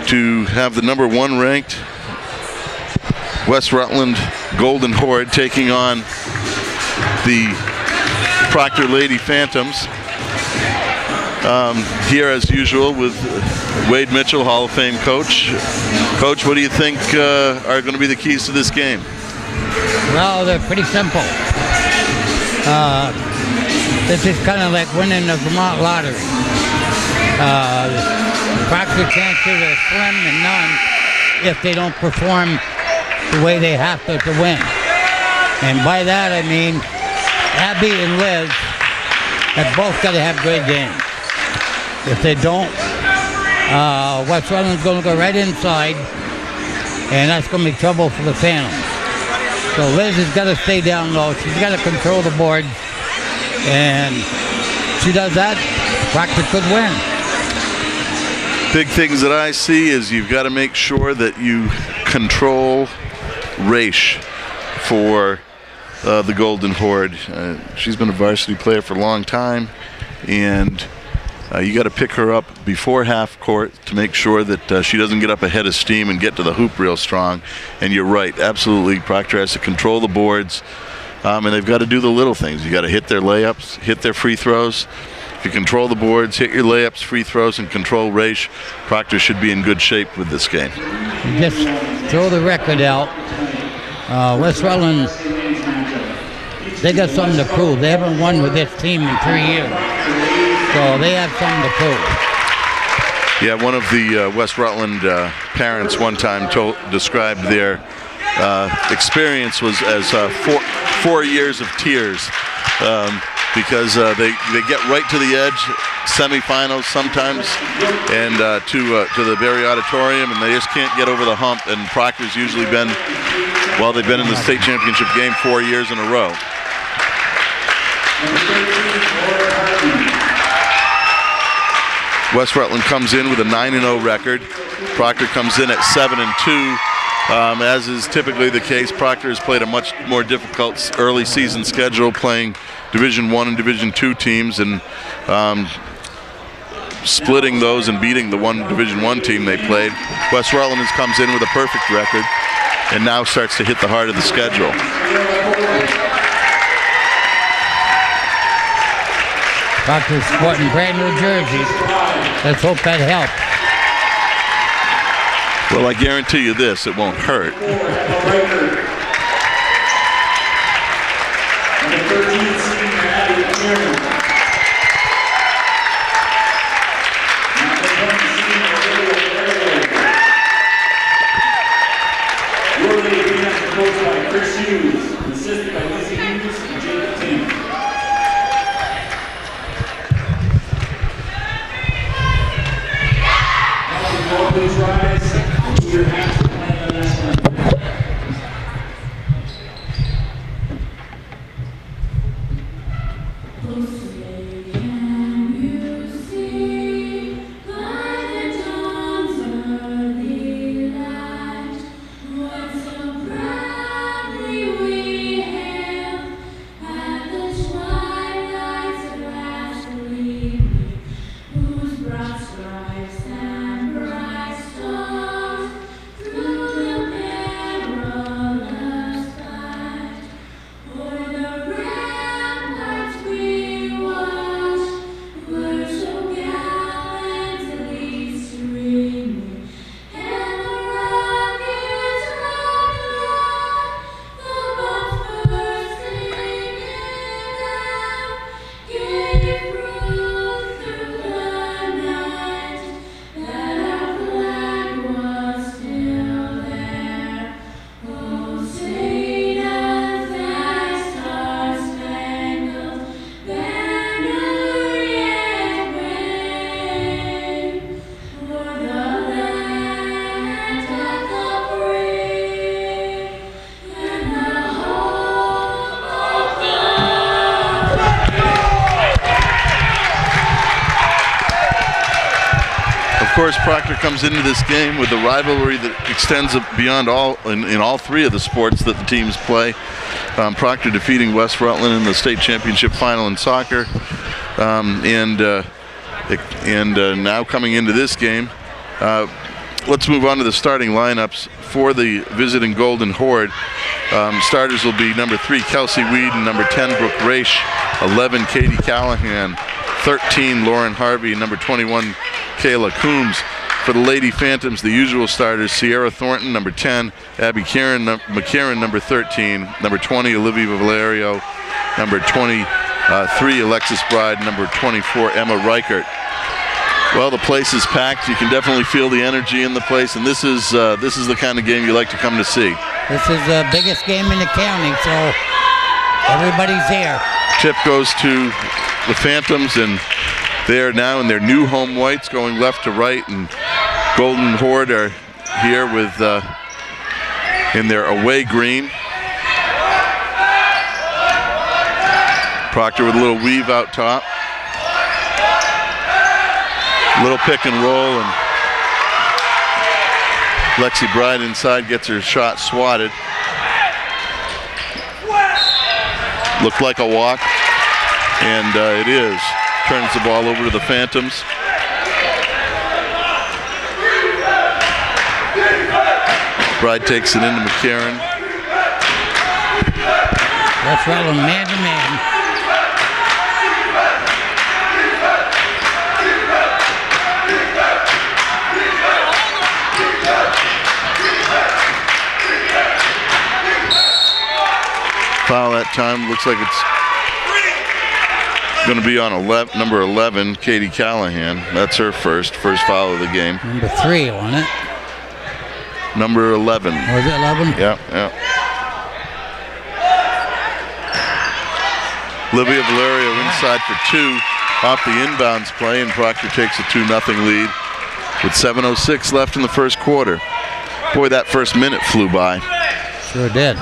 to have the #1 ranked West Rutland Golden Horde taking on the Proctor Lady Phantoms. Here, as usual, with Wade Mitchell, Hall of Fame coach. Coach, what do you think are going to be the keys to this game? Well, they're pretty simple. This is kind of like winning the Vermont lottery. Proctor chances are slim and none if they don't perform the way they have to win. And by that I mean Abby and Liz have both got to have great games. If they don't, West Rutland's going to go right inside, and that's going to be trouble for the Phantoms. So Liz has got to stay down low. She's got to control the board, and if she does that, Proctor could win. Big things that I see is you've got to make sure that you control Raish for the Golden Horde. She's been a varsity player for a long time, and you got to pick her up before half court to make sure that she doesn't get up ahead of steam and get to the hoop real strong. And you're right, absolutely. Proctor has to control the boards, and they've got to do the little things. You got to hit their layups, hit their free throws. If you control the boards, hit your layups, free throws, and control Raish, Proctor should be in good shape with this game. Just throw the record out. West Rutland, they got something to prove. They haven't won with this team in 3 years. So they have something to prove. Yeah, one of the West Rutland parents one time described their experience was as 4 years of tears, because they get right to the edge, semifinals sometimes, and to the Berry Auditorium, and they just can't get over the hump. And Proctor's usually been, well, they've been in the state championship game 4 years in a row. West Rutland comes in with a 9-0 record. Proctor comes in at 7-2. As is typically the case, Proctor has played a much more difficult early season schedule, playing Division I and Division II teams, and splitting those and beating the one Division I team they played. West Rutland comes in with a perfect record and now starts to hit the heart of the schedule. Proctor's sporting brand new jerseys. Let's hope that helps. Well, I guarantee you this, it won't hurt. Of course, Proctor comes into this game with a rivalry that extends beyond in all three of the sports that the teams play. Proctor defeating West Rutland in the state championship final in soccer, and now coming into this game, let's move on to the starting lineups for the visiting Golden Horde. Starters will be number 3, Kelsey Weed, and number 10, Brooke Raish, 11, Katie Callahan, 13, Lauren Harvey, number 21, Kayla Coombs. For the Lady Phantoms, the usual starters, Sierra Thornton, number 10, Abby McCarran, number 13, number 20, Olivia Valerio, number 23, Alexis Bride, number 24, Emma Reichert. Well, the place is packed. You can definitely feel the energy in the place, and this is the kind of game you like to come to see. This is the biggest game in the county, so everybody's here. Tip goes to the Phantoms, and they are now in their new home whites, going left to right, and Golden Horde are here with in their away green. Proctor with a little weave out top. Little pick and roll, and Lexi Bride inside gets her shot swatted. Looked like a walk, and it is. Turns the ball over to the Phantoms. Bride takes it into McCarran. That's Rutland man to man. Foul that time. Looks like it's going to be on number 11, Katie Callahan. That's her first foul of the game. Number 3 on it. Number 11. Was it 11? Yeah. Olivia Valerio inside for 2 off the inbounds play, and Proctor takes a 2-0 lead with 7:06 left in the first quarter. Boy, that first minute flew by. Sure did.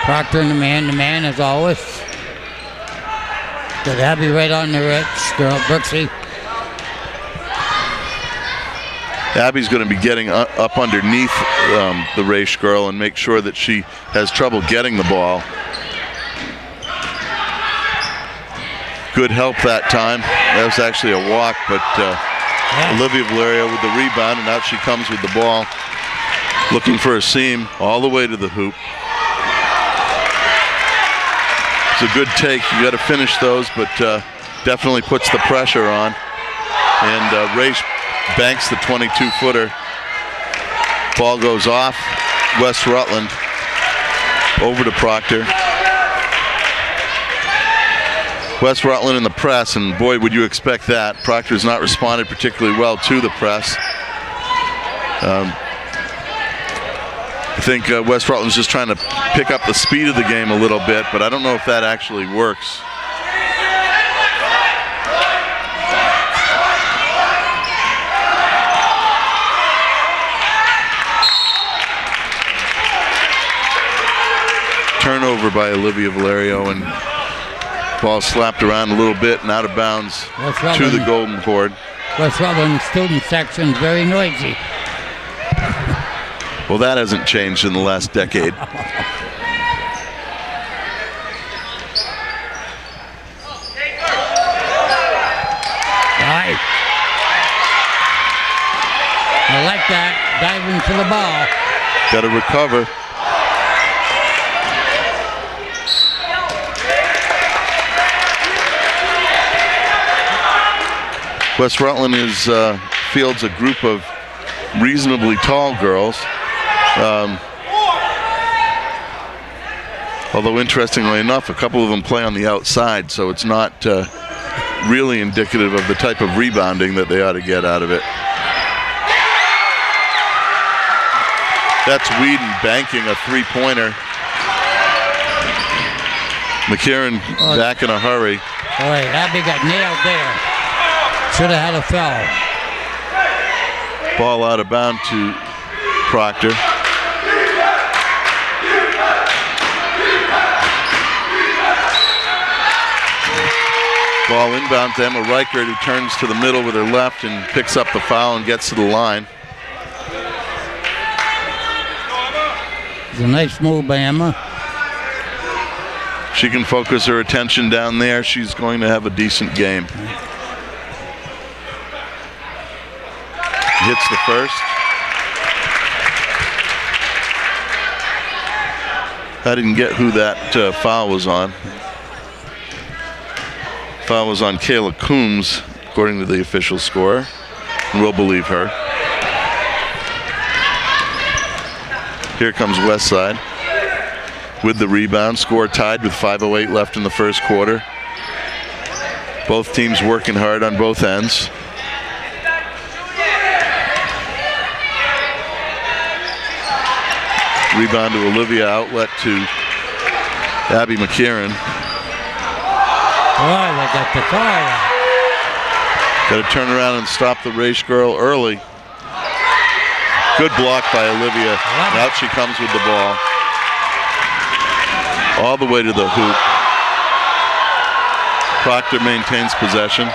Proctor in the man as always. Got Abby right on the rich girl, Brooksy. Abby's going to be getting up underneath the Raish girl and make sure that she has trouble getting the ball. Good help that time. That was actually a walk, but Olivia Valerio with the rebound, and out she comes with the ball, looking for a seam all the way to the hoop. It's a good take. You got to finish those, but definitely puts the pressure on. And Raish banks the 22-footer. Ball goes off. West Rutland over to Proctor. West Rutland in the press, and boy, would you expect that. Proctor's not responded particularly well to the press. I think West Rutland's just trying to pick up the speed of the game a little bit, but I don't know if that actually works. Turnover by Olivia Valerio, and ball slapped around a little bit and out of bounds to the Golden Horde. West Rutland student section very noisy. Well, that hasn't changed in the last decade. Right. I like that. Diving to the ball. Got to recover. West Rutland fields a group of reasonably tall girls. Although interestingly enough, a couple of them play on the outside, so it's not really indicative of the type of rebounding that they ought to get out of it. That's Whedon banking a three-pointer. McCarran back in a hurry. Boy, Abby got nailed there. Should have had a foul. Ball out of bounds to Proctor. Ball inbound to Emma Reichert, who turns to the middle with her left and picks up the foul and gets to the line. It's a nice move by Emma. She can focus her attention down there. She's going to have a decent game. hits the first. I didn't get who that foul was on. Foul was on Kayla Coombs, according to the official score. And we'll believe her. Here comes Westside with the rebound. Score tied with 5:08 left in the first quarter. Both teams working hard on both ends. Rebound to Olivia, outlet to Abby McKieran. Boy, they got the fire. Got to turn around and stop the race girl early. Good block by Olivia. Out she comes with the ball. All the way to the hoop. Proctor maintains possession.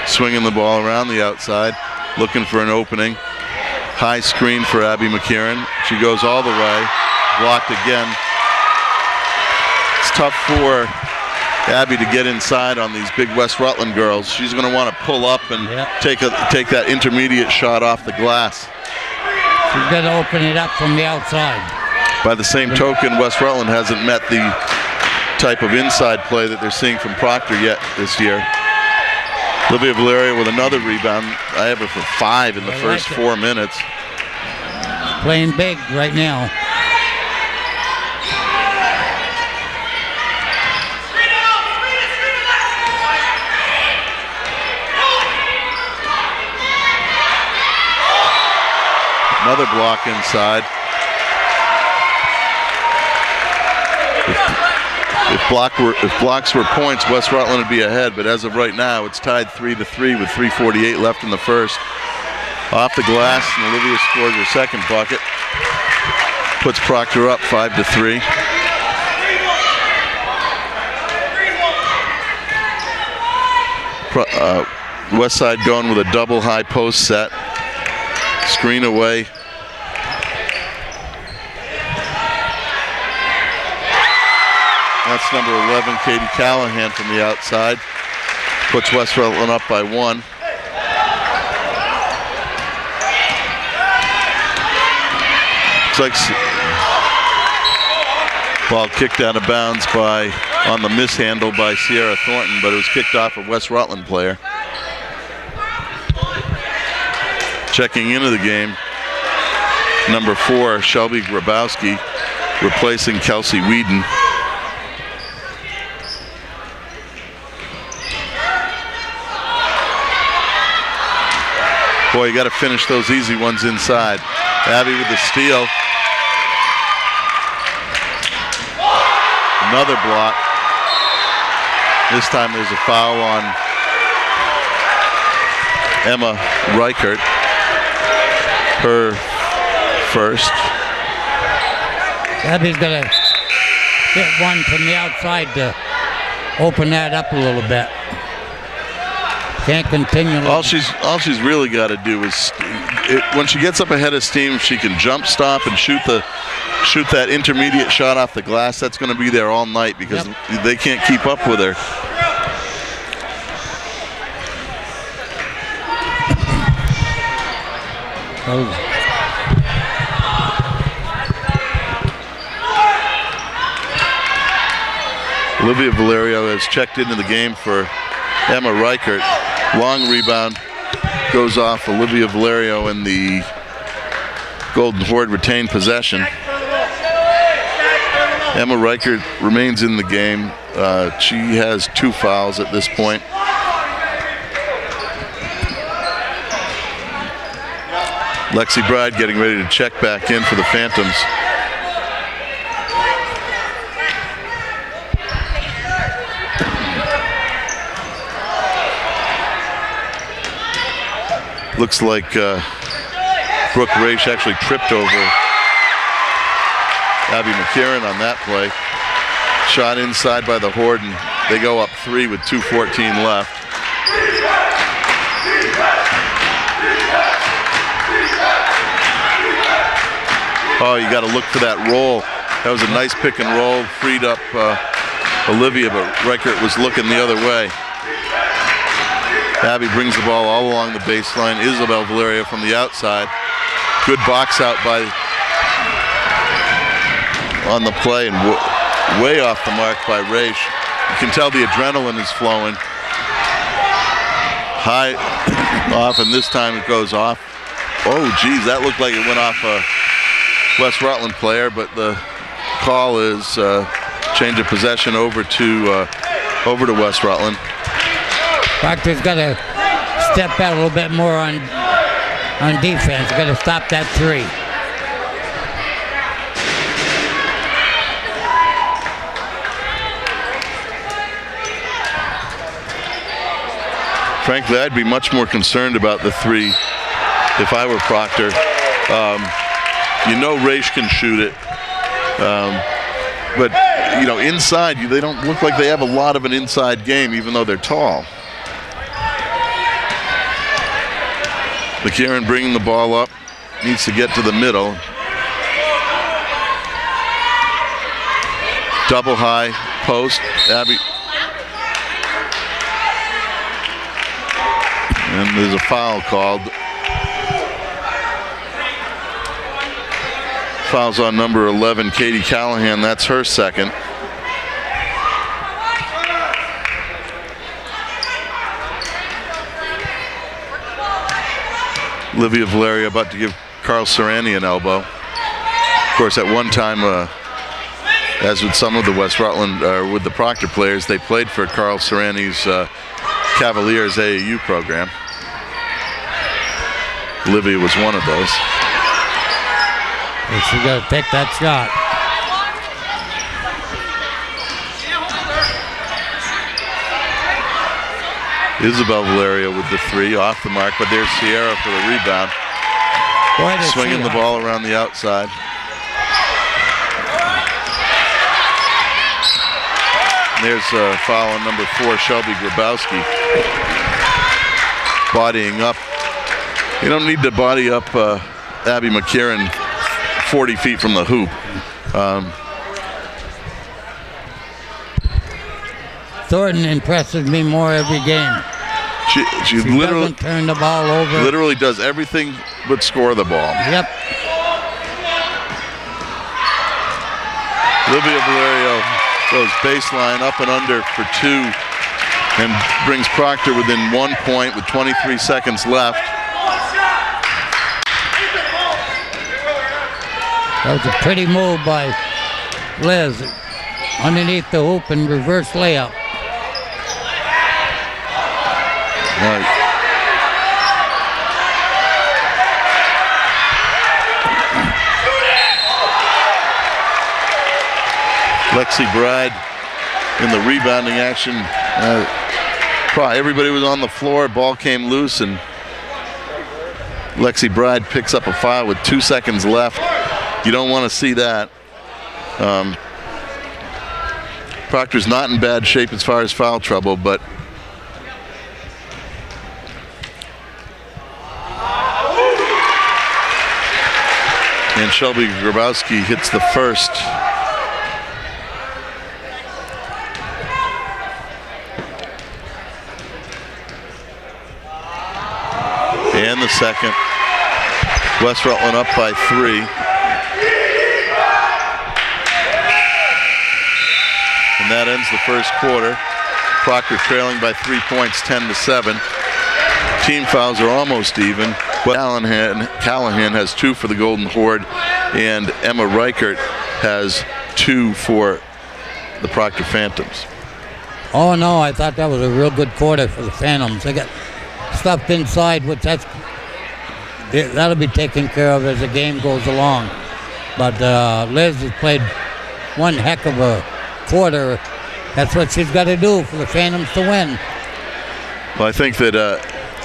Swinging the ball around the outside, looking for an opening. High screen for Abby McKieran. She goes all the way, blocked again. It's tough for Abby to get inside on these big West Rutland girls. She's going to want to pull up and take that intermediate shot off the glass. She's going to open it up from the outside. By the same token, West Rutland hasn't met the type of inside play that they're seeing from Proctor yet this year. Olivia Valerio with another rebound. I have her for 5 in the first 4 minutes. Playing big right now. Another block inside. If blocks were points, West Rutland would be ahead, but as of right now, it's tied 3-3 with 3:48 left in the first. Off the glass, and Olivia scores her second bucket. Puts Proctor up 5-3. Westside going with a double high post set. Screen away. That's number 11, Katie Callahan from the outside. Puts West Rutland up by 1. Looks like ball kicked out of bounds on the mishandle by Sierra Thornton, but it was kicked off a West Rutland player. Checking into the game, number 4, Shelby Grabowski, replacing Kelsey Whedon. Boy, you got to finish those easy ones inside. Abby with the steal. Another block. This time there's a foul on Emma Reichert. Her first. Abby's going to hit one from the outside to open that up a little bit. Can't continue. All she's really got to do is, when she gets up ahead of steam, if she can jump stop and shoot that intermediate shot off the glass, that's going to be there all night because they can't keep up with her. Olivia Valerio has checked into the game for Emma Reichert. Long rebound goes off Olivia Valerio, and the Golden Horde retained possession. Emma Reichert remains in the game. She has 2 fouls at this point. Lexi Bride getting ready to check back in for the Phantoms. Looks like Brooke Raish actually tripped over Abby McKieran on that play. Shot inside by the Horde, and they go up 3 with 2:14 left. Oh, you got to look for that roll. That was a nice pick and roll, freed up Olivia, but Reichert was looking the other way. Abby brings the ball all along the baseline. Isabel Valeria from the outside. Good box out on the play, and way off the mark by Raish. You can tell the adrenaline is flowing. High off, and this time it goes off. Oh, geez, that looked like it went off a West Rutland player, but the call is change of possession over to West Rutland. Proctor's got to step out a little bit more on defense. Got to stop that three. Frankly, I'd be much more concerned about the three if I were Proctor. You know Raish can shoot it. But, you know, inside, they don't look like they have a lot of an inside game, even though they're tall. McCarron bringing the ball up, needs to get to the middle. Double high post, Abby. And there's a foul called. Foul's on number 11, Katie Callahan. That's her second. Olivia Valeria about to give Carl Serrani an elbow. Of course, at one time, as with some of the West Rutland, or with the Proctor players, they played for Carl Serrani's Cavaliers AAU program. Olivia was one of those. She's got to take that shot. Isabel Valeria with the three, off the mark, but there's Sierra for the rebound. Swinging the ball around the outside. There's a foul on number 4, Shelby Grabowski. Bodying up. You don't need to body up Abby McCarron 40 feet from the hoop. Thornton impresses me more every game. She literally doesn't turn the ball over. Literally does everything but score the ball. Yep. Olivia Valerio goes baseline up and under for 2 and brings Proctor within 1 point with 23 seconds left. That was a pretty move by Liz. Underneath the hoop and reverse layup. Right. Lexi Bride in the rebounding action. Everybody was on the floor, ball came loose, and Lexi Bride picks up a foul with 2 seconds left. You don't want to see that. Proctor's not in bad shape as far as foul trouble, but and Shelby Grabowski hits the first. And the second. West Rutland up by 3. And that ends the first quarter. Proctor trailing by 3 points, 10-7. Team fouls are almost even. Callahan has 2 for the Golden Horde, and Emma Reichert has 2 for the Proctor Phantoms. Oh no, I thought that was a real good quarter for the Phantoms. They got stuffed inside, which that'll be taken care of as the game goes along. But Liz has played one heck of a quarter. That's what she's got to do for the Phantoms to win. Well, I think that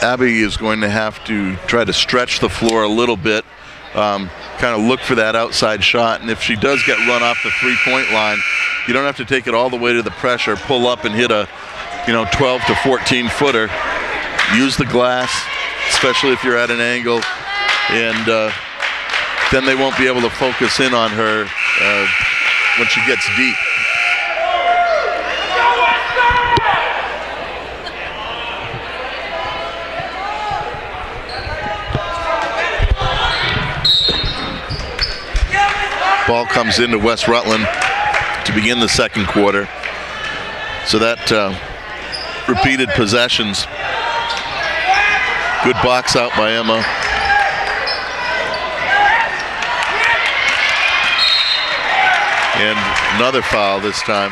Abby is going to have to try to stretch the floor a little bit, kind of look for that outside shot, and if she does get run off the 3-point line, you don't have to take it all the way to the pressure, pull up and hit a 12 to 14 footer. Use the glass, especially if you're at an angle, and then they won't be able to focus in on her when she gets deep. Ball comes into West Rutland to begin the second quarter. So that repeated possessions. Good box out by Emma. And another foul this time.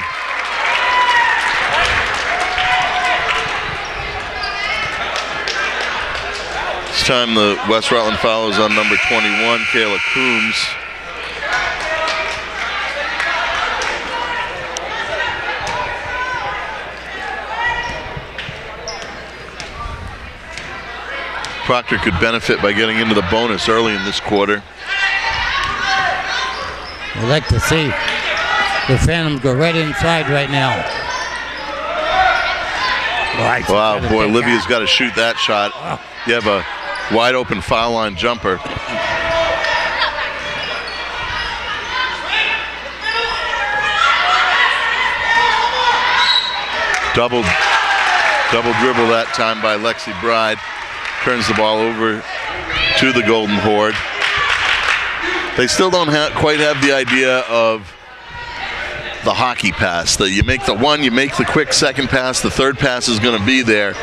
This time the West Rutland foul is on number 21, Kayla Coombs. Proctor could benefit by getting into the bonus early in this quarter. I'd like to see the Phantoms go right inside right now. Wow, boy, Olivia's got to shoot that shot. You have a wide open foul line jumper. Double dribble that time by Lexi Bride. Turns the ball over to the Golden Horde. They still don't quite have the idea of the hockey pass. That you make the one, you make the quick second pass, the third pass is going to be there.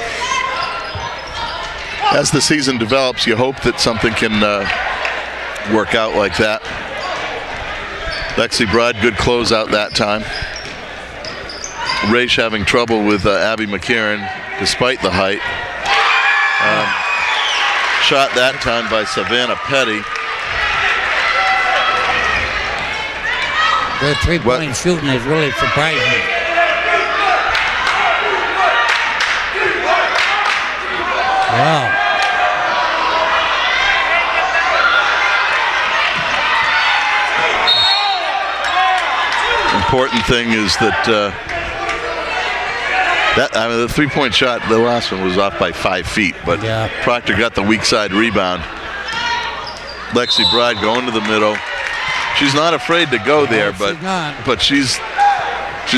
As the season develops, you hope that something can work out like that. Lexi Bride, good closeout that time. Raish having trouble with Abby McCarron despite the height. Shot that time by Savannah Petty. Their three-point shooting is really surprising. Wow. Important thing is that the three-point shot, the last one was off by 5 feet, but yeah. Proctor got the weak side rebound. Lexi Bride going to the middle. She's not afraid to go there, but she's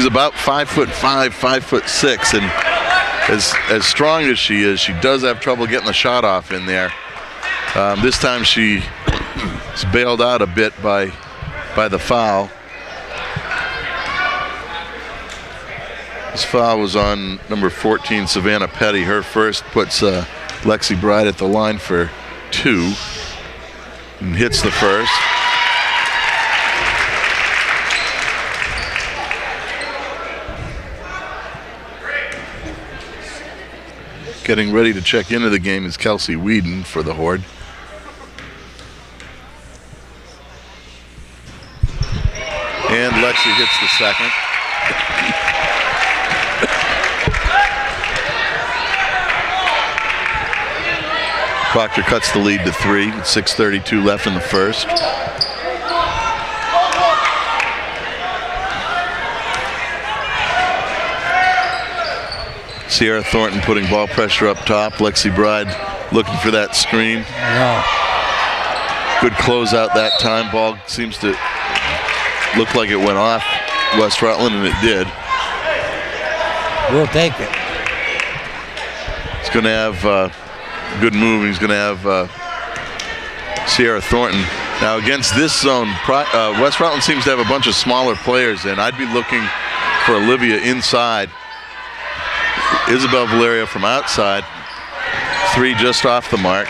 about 5'5", 5'6", and as strong as she does have trouble getting the shot off in there. This time she's bailed out a bit by the foul. This foul was on number 14, Savannah Petty. Her first puts Lexi Bride at the line for 2 and hits the first. Getting ready to check into the game is Kelsey Whedon for the Horde. And Lexi hits the second. Proctor cuts the lead to 3 with 6:32 left in the first. Sierra Thornton putting ball pressure up top. Lexi Bride looking for that screen. Good closeout that time. Ball seems to look like it went off West Rutland, and it did. We'll take it. He's going to have good move. He's going to have Sierra Thornton. Now against this zone, West Rutland seems to have a bunch of smaller players in. I'd be looking for Olivia inside. Isabel Valeria from outside. 3 just off the mark.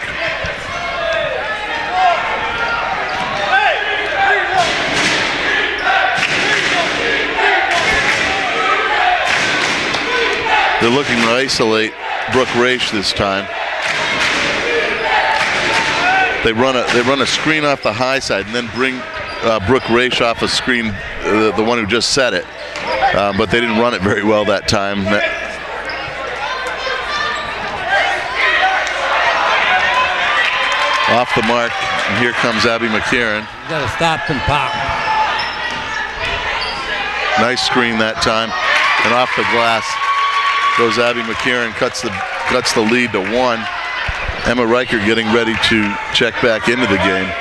They're looking to isolate Brooke Raish this time. They run a screen off the high side and then bring Brooke Raish off a screen, the one who just set it. But they didn't run it very well that time. Off the mark, and here comes Abby McCarron. You gotta stop and pop. Nice screen that time, and off the glass goes Abby McCarron, cuts the lead to 1. Emma Riker getting ready to check back into the game.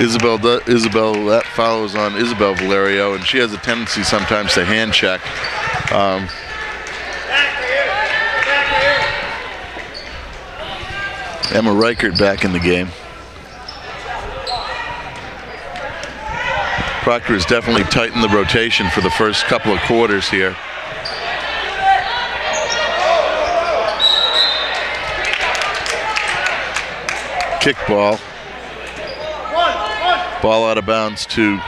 Isabel, that follows on Isabel Valerio, and she has a tendency sometimes to hand check. Emma Reichert back in the game. Proctor has definitely tightened the rotation for the first couple of quarters here. Kick ball. Ball out of bounds to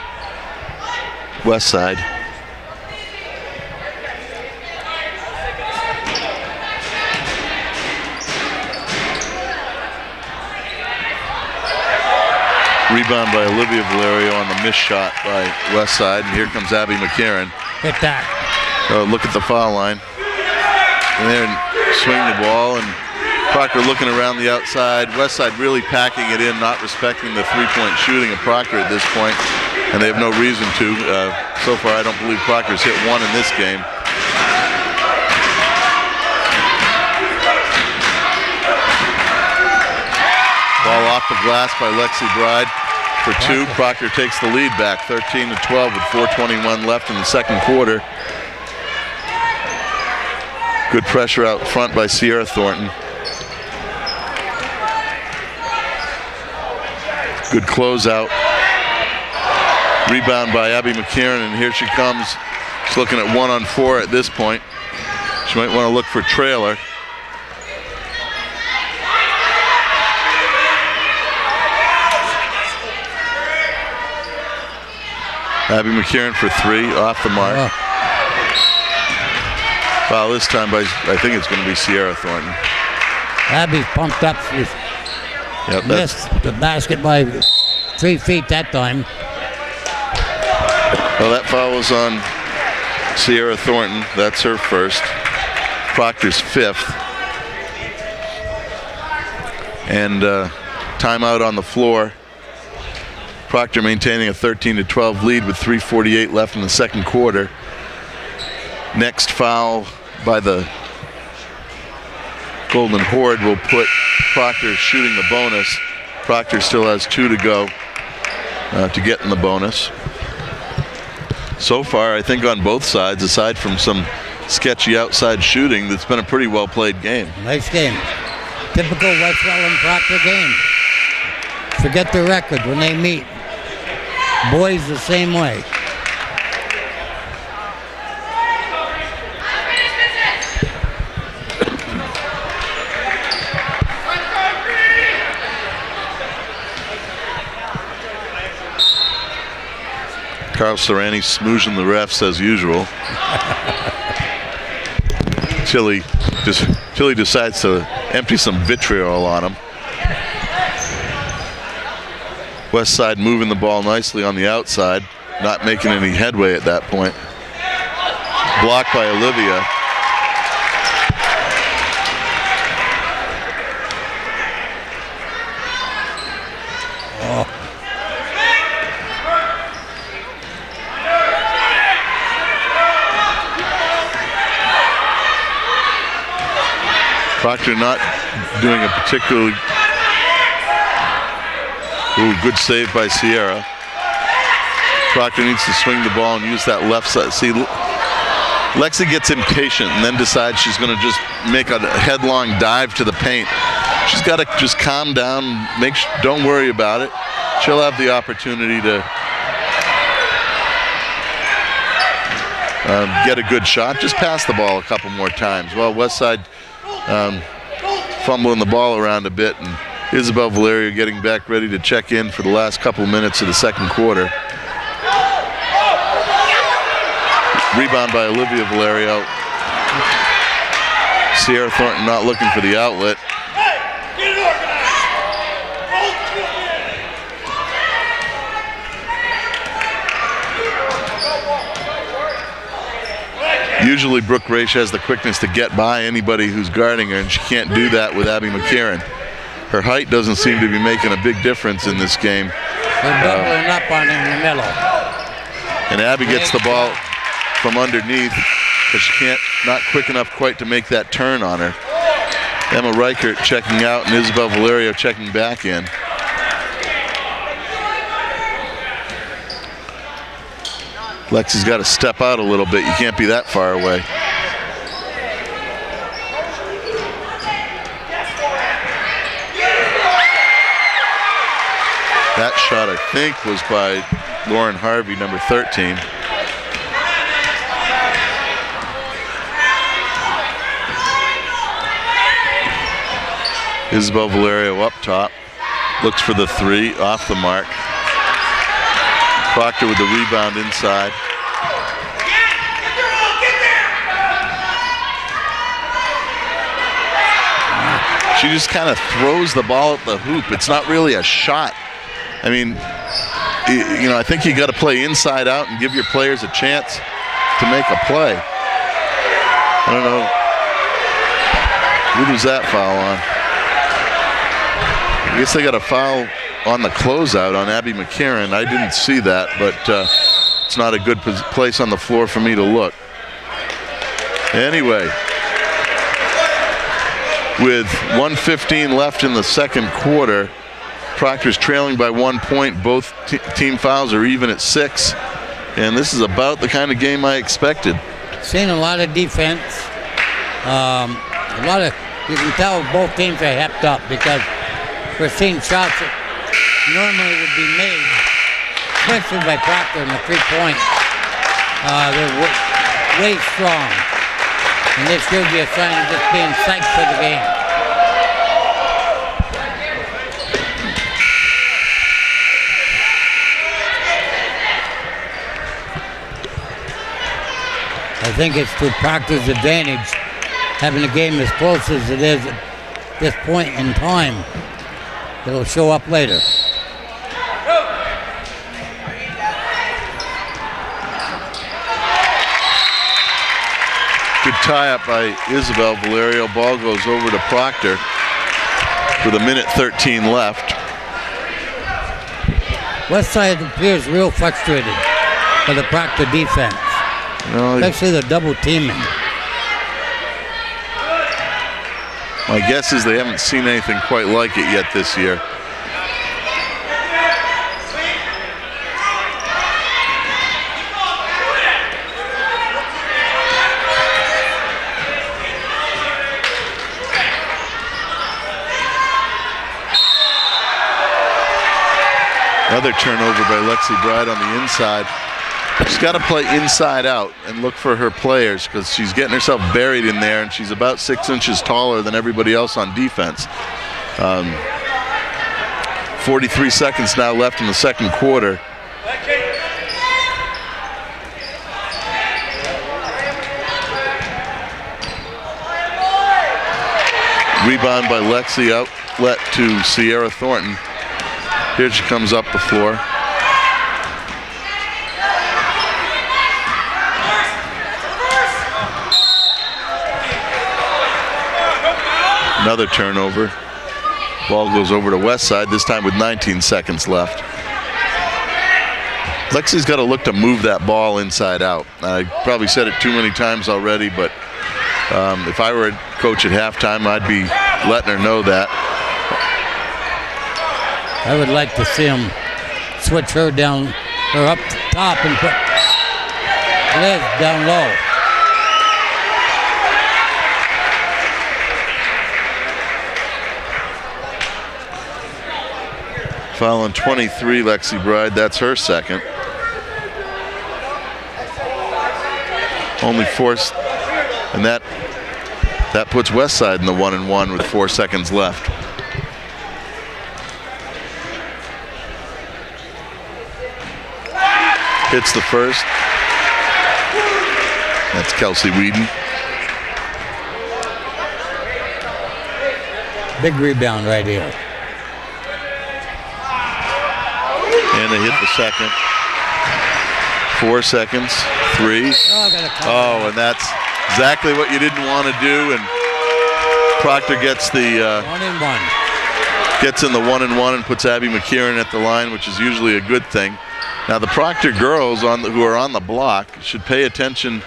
West Side. Rebound by Olivia Valerio on the missed shot by West Side, and here comes Abby McCarron. Hit that. Look at the foul line. And there, swing the ball, and Proctor looking around the outside. West Side really packing it in, not respecting the three-point shooting of Proctor at this point, and they have no reason to. So far, I don't believe Proctor's hit one in this game. Ball off the glass by Lexi Bride for two. Proctor takes the lead back, 13-12 with 4:21 left in the second quarter. Good pressure out front by Sierra Thornton. Good closeout. Rebound by Abby McCarron, and here she comes. She's looking at 1-on-4 at this point. She might want to look for trailer. Abby McCarron for three, off the mark. Foul this time by, I think it's going to be Sierra Thornton. Abby's pumped up. She's missed the basket by 3 feet that time. Well, that foul was on Sierra Thornton. That's her first. Proctor's fifth. And timeout on the floor. Proctor maintaining a 13-12 lead with 3:48 left in the second quarter. Next foul by the Golden Horde will put Proctor shooting the bonus. Proctor still has 2 to go to get in the bonus. So far, I think on both sides, aside from some sketchy outside shooting, that's been a pretty well played game. Nice game. Typical West Rutland Proctor game. Forget the record when they meet. Boys the same way. Carl Serrani smoozing the refs as usual. Tilly decides to empty some vitriol on him. West Side moving the ball nicely on the outside, not making any headway at that point. Blocked by Olivia. Proctor not doing a particularly good save by Sierra. Proctor needs to swing the ball and use that left side. See, Lexi gets impatient and then decides she's going to just make a headlong dive to the paint. She's got to just calm down, don't worry about it. She'll have the opportunity to get a good shot. Just pass the ball a couple more times. Well, West Side fumbling the ball around a bit, and Isabel Valerio getting back ready to check in for the last couple minutes of the second quarter. Rebound by Olivia Valerio. Sierra Thornton not looking for the outlet. Usually Brooke Raish has the quickness to get by anybody who's guarding her, and she can't do that with Abby McCarron. Her height doesn't seem to be making a big difference in this game. They're doubling up on her in the middle. And Abby gets the ball from underneath, but she not quick enough quite to make that turn on her. Emma Reichert checking out and Isabel Valerio checking back in. Lexi's got to step out a little bit. You can't be that far away. That shot, I think, was by Lauren Harvey, number 13. Isabel Valerio up top. Looks for the three, off the mark. Proctor with the rebound inside. She just kind of throws the ball at the hoop. It's not really a shot. I mean, you know, I think you got to play inside out and give your players a chance to make a play. I don't know. Who was that foul on? I guess they got a foul on the closeout on Abby McCarron. I didn't see that, but it's not a good place on the floor for me to look. Anyway, with 1:15 left in the second quarter, Proctor's trailing by 1 point. Both team fouls are even at 6. And this is about the kind of game I expected. Seeing a lot of defense. You can tell both teams are hepped up because we're seeing shots that normally would be made, especially by Proctor in the 3-point. They're way strong. And this gives you a sign of just being psyched for the game. I think it's to Proctor's advantage having a game as close as it is at this point in time. It'll show up later. Good tie-up by Isabel Valerio. Ball goes over to Proctor with 1:13 left. Westside appears real frustrated by the Proctor defense, especially the double teaming. My guess is they haven't seen anything quite like it yet this year. Another turnover by Lexi Bride on the inside. She's got to play inside out and look for her players because she's getting herself buried in there, and she's about 6 inches taller than everybody else on defense. 43 seconds now left in the second quarter. Rebound by Lexi, outlet to Sierra Thornton. Here she comes up the floor. Another turnover. Ball goes over to Westside, this time with 19 seconds left. Lexi's got to look to move that ball inside out. I probably said it too many times already, but if I were a coach at halftime, I'd be letting her know that. I would like to see him switch her down, or up top, and put Liz down low. Foul on 23, Lexi Bride. That's her second. Only forced, and that puts Westside in the 1-and-1 with 4 seconds left. Hits the first. That's Kelsey Whedon. Big rebound right here. And they hit the second. 4 seconds. 3. Oh, and that's exactly what you didn't want to do. And Proctor gets the 1-and-1. Gets in the 1-and-1 and puts Abby McCarron at the line, which is usually a good thing. Now the Proctor girls who are on the block should pay attention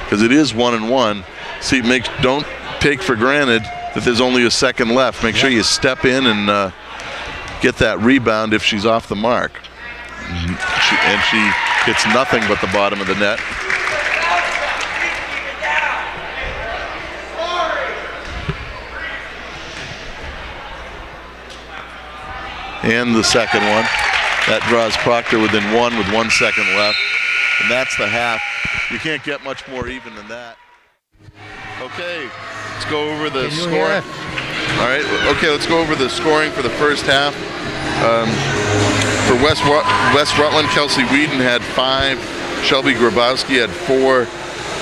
because it is 1-and-1. See, don't take for granted that there's only a second left. Make sure you step in and get that rebound if she's off the mark. And she hits nothing but the bottom of the net. And the second one. That draws Proctor within 1 with 1 second left. And that's the half. You can't get much more even than that. Okay, let's go over the scoring. All right, okay, let's go over the scoring for the first half. For West Rutland, Kelsey Whedon had 5. Shelby Grabowski had 4.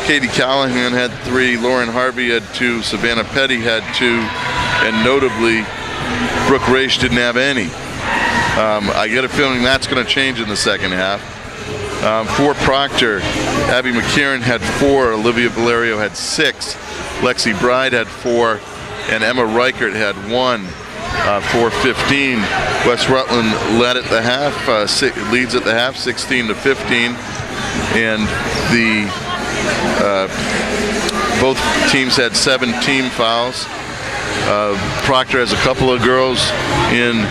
Katie Callahan had 3. Lauren Harvey had 2. Savannah Petty had 2. And notably, Brooke Raish didn't have any. I get a feeling that's going to change in the second half. For Proctor, Abby McKieran had 4, Olivia Valerio had 6, Lexi Bride had 4, and Emma Reichert had 1 for 15. West Rutland led at the half, leads at the half 16-15, and the both teams had 7 team fouls. Proctor has a couple of girls in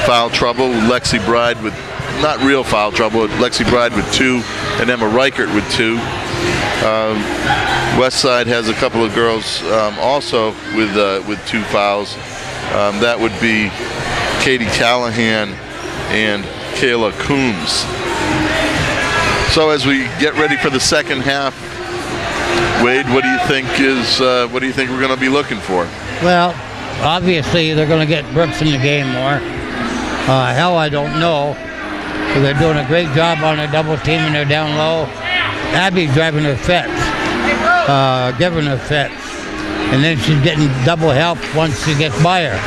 foul trouble. Lexi Bride with, not real foul trouble, Lexi Bride with 2 and Emma Reichert with 2. Westside has a couple of girls also with 2 fouls. That would be Katie Callahan and Kayla Coombs. So as we get ready for the second half, Wade, what do you think we're going to be looking for? Well, obviously they're going to get Brooks in the game more. How, I don't know. So they're doing a great job on their double team and they're down low. Abby's driving her fits, giving her fits. And then she's getting double help once she gets by her.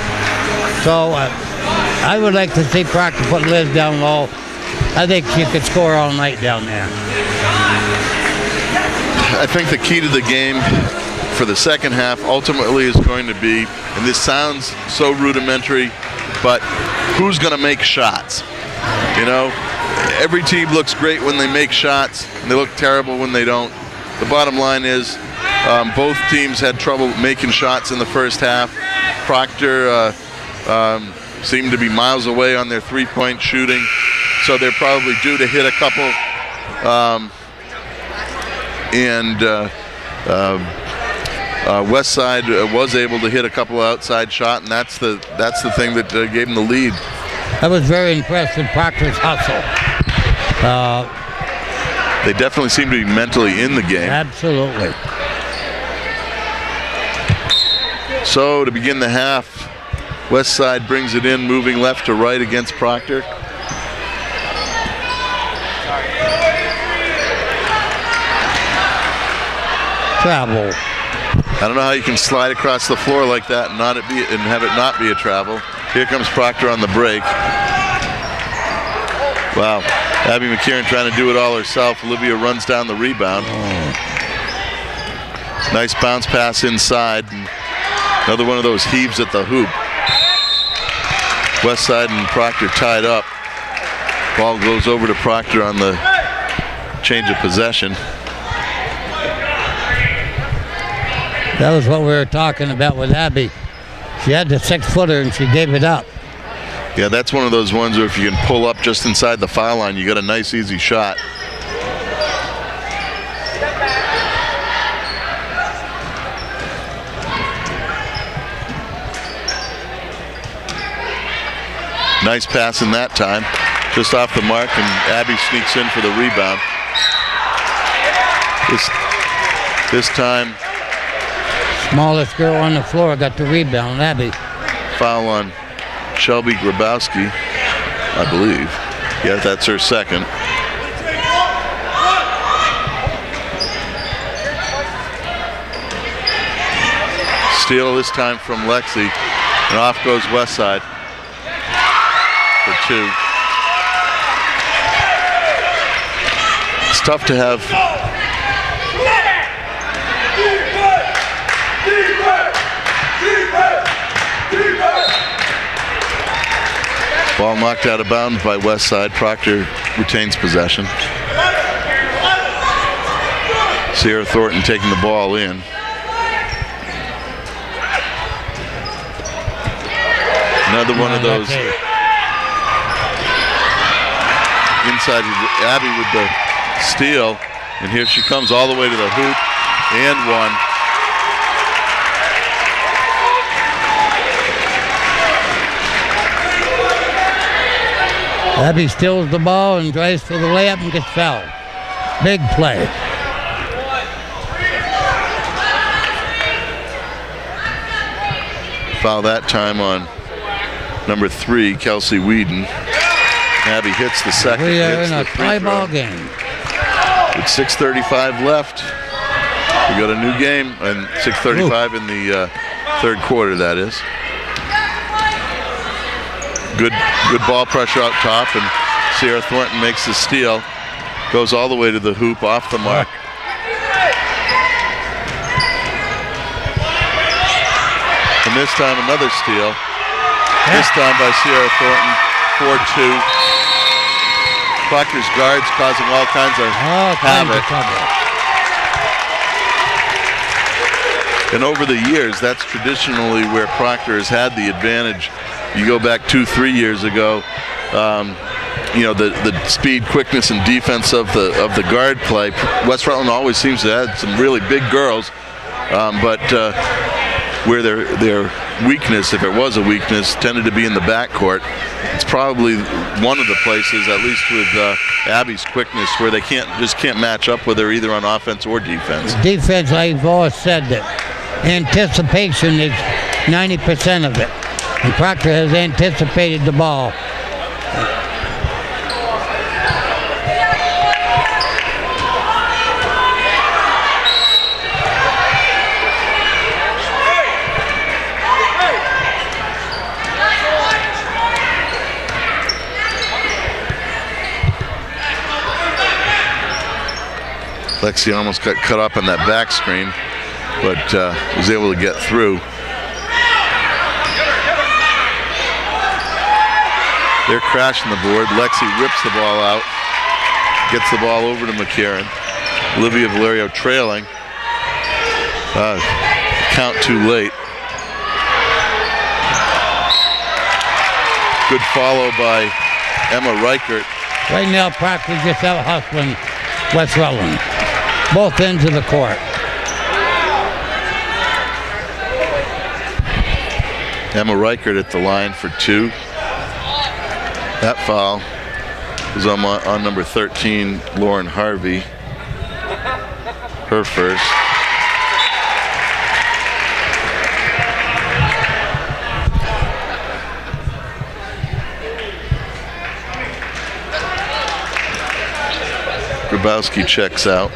So I would like to see Proctor put Liz down low. I think she could score all night down there. I think the key to the game for the second half ultimately is going to be, and this sounds so rudimentary, but who's going to make shots? You know, every team looks great when they make shots, and they look terrible when they don't. The bottom line is both teams had trouble making shots in the first half. Proctor seemed to be miles away on their three-point shooting, so they're probably due to hit a couple. Westside was able to hit a couple outside shot, and that's the thing that gave them the lead. I was very impressed with Proctor's hustle. They definitely seem to be mentally in the game. Absolutely. So to begin the half, Westside brings it in, moving left to right against Proctor. Travel. I don't know how you can slide across the floor like that and have it not be a travel. Here comes Proctor on the break. Wow. Abby McKieran trying to do it all herself. Olivia runs down the rebound. Nice bounce pass inside. Another one of those heaves at the hoop. Westside and Proctor tied up. Ball goes over to Proctor on the change of possession. That was what we were talking about with Abby. She had the 6-footer and she gave it up. Yeah, that's one of those ones where if you can pull up just inside the foul line, you got a nice, easy shot. Nice pass in that time. Just off the mark, and Abby sneaks in for the rebound. This time, smallest girl on the floor got the rebound, Abby. Foul on Shelby Grabowski, I believe. Yeah, that's her second. Steal this time from Lexi, and off goes Westside for 2. It's tough to have ball knocked out of bounds by Westside. Proctor retains possession. Sierra Thornton taking the ball in. Another one of those inside. Abby with the steal, and here she comes all the way to the hoop and one. Abby steals the ball and drives for the layup and gets fouled. Big play. Foul that time on number 3, Kelsey Whedon. Abby hits the second. We are hits in a the free tie throw. ball game. With 6:35 left, we got a new game, and 6:35 in the third quarter, that is. Good ball pressure out top, and Sierra Thornton makes the steal. Goes all the way to the hoop, off the mark. And this time another steal. This time by Sierra Thornton, 4-2. Proctor's guards causing all kinds of havoc. And over the years, that's traditionally where Proctor has had the advantage. You go back 2-3 years ago, you know, the speed, quickness, and defense of the guard play. West Rutland always seems to have some really big girls, but where their weakness, if it was a weakness, tended to be in the backcourt. It's probably one of the places, at least with Abby's quickness, where they just can't match up with her either on offense or defense. Defense, I've always said that anticipation is 90% of it. And Proctor has anticipated the ball. Lexi almost got cut up on that back screen, but was able to get through. They're crashing the board. Lexi rips the ball out, gets the ball over to McCarran. Olivia Valerio trailing. Count too late. Good follow by Emma Reichert. Right now, Proctor just out hustling West Rutland. Both ends of the court. Emma Reichert at the line for 2. That foul was on number 13, Lauren Harvey. Her first. Grabowski checks out.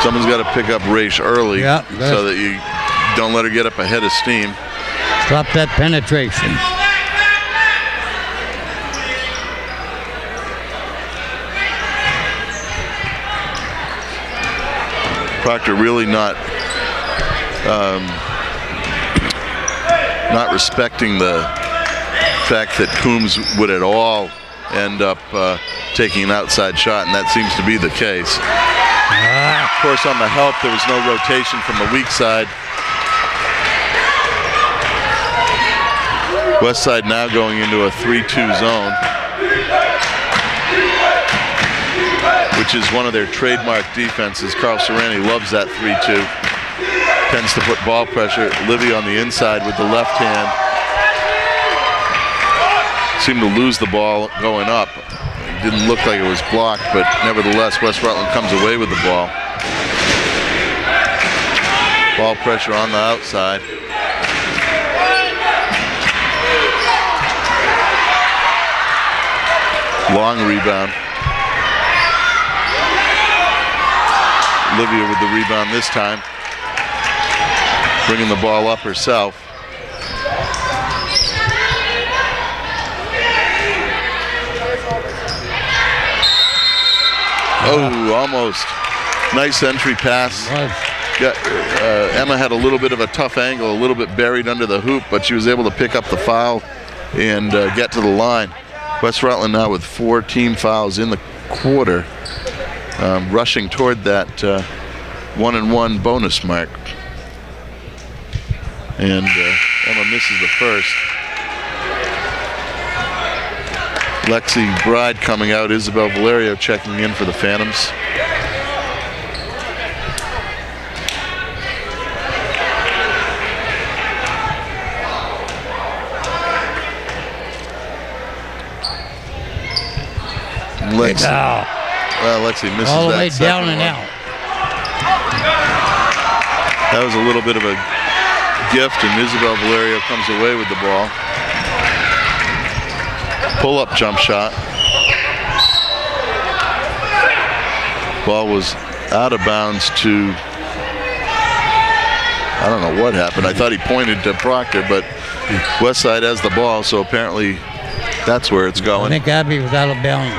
Someone's got to pick up Raish early, so that you don't let her get up ahead of steam. Stop that penetration. Proctor really not respecting the fact that Coombs would at all end up taking an outside shot, and that seems to be the case. Of course, on the help, there was no rotation from the weak side. West side now going into a 3-2 zone, which is one of their trademark defenses. Carl Serrani loves that 3-2. Tends to put ball pressure. Livy on the inside with the left hand. Seemed to lose the ball going up. It didn't look like it was blocked, but nevertheless, West Rutland comes away with the ball. Ball pressure on the outside. Long rebound. Olivia with the rebound this time. Bringing the ball up herself. Oh, almost. Nice entry pass. Emma had a little bit of a tough angle, a little bit buried under the hoop, but she was able to pick up the foul and get to the line. West Rutland now with 4 team fouls in the quarter, rushing toward that 1-and-1 bonus mark. And Emma misses the first. Lexi Bride coming out. Isabel Valerio checking in for the Phantoms. Lexi. Well, Lexi misses all the that way down second and one. out. That was a little bit of a gift, and Isabel Valerio comes away with the ball. Pull-up jump shot. Ball was out of bounds to, I don't know what happened. I thought he pointed to Proctor, but Westside has the ball, so apparently that's where it's I going. think Abby was out of bounds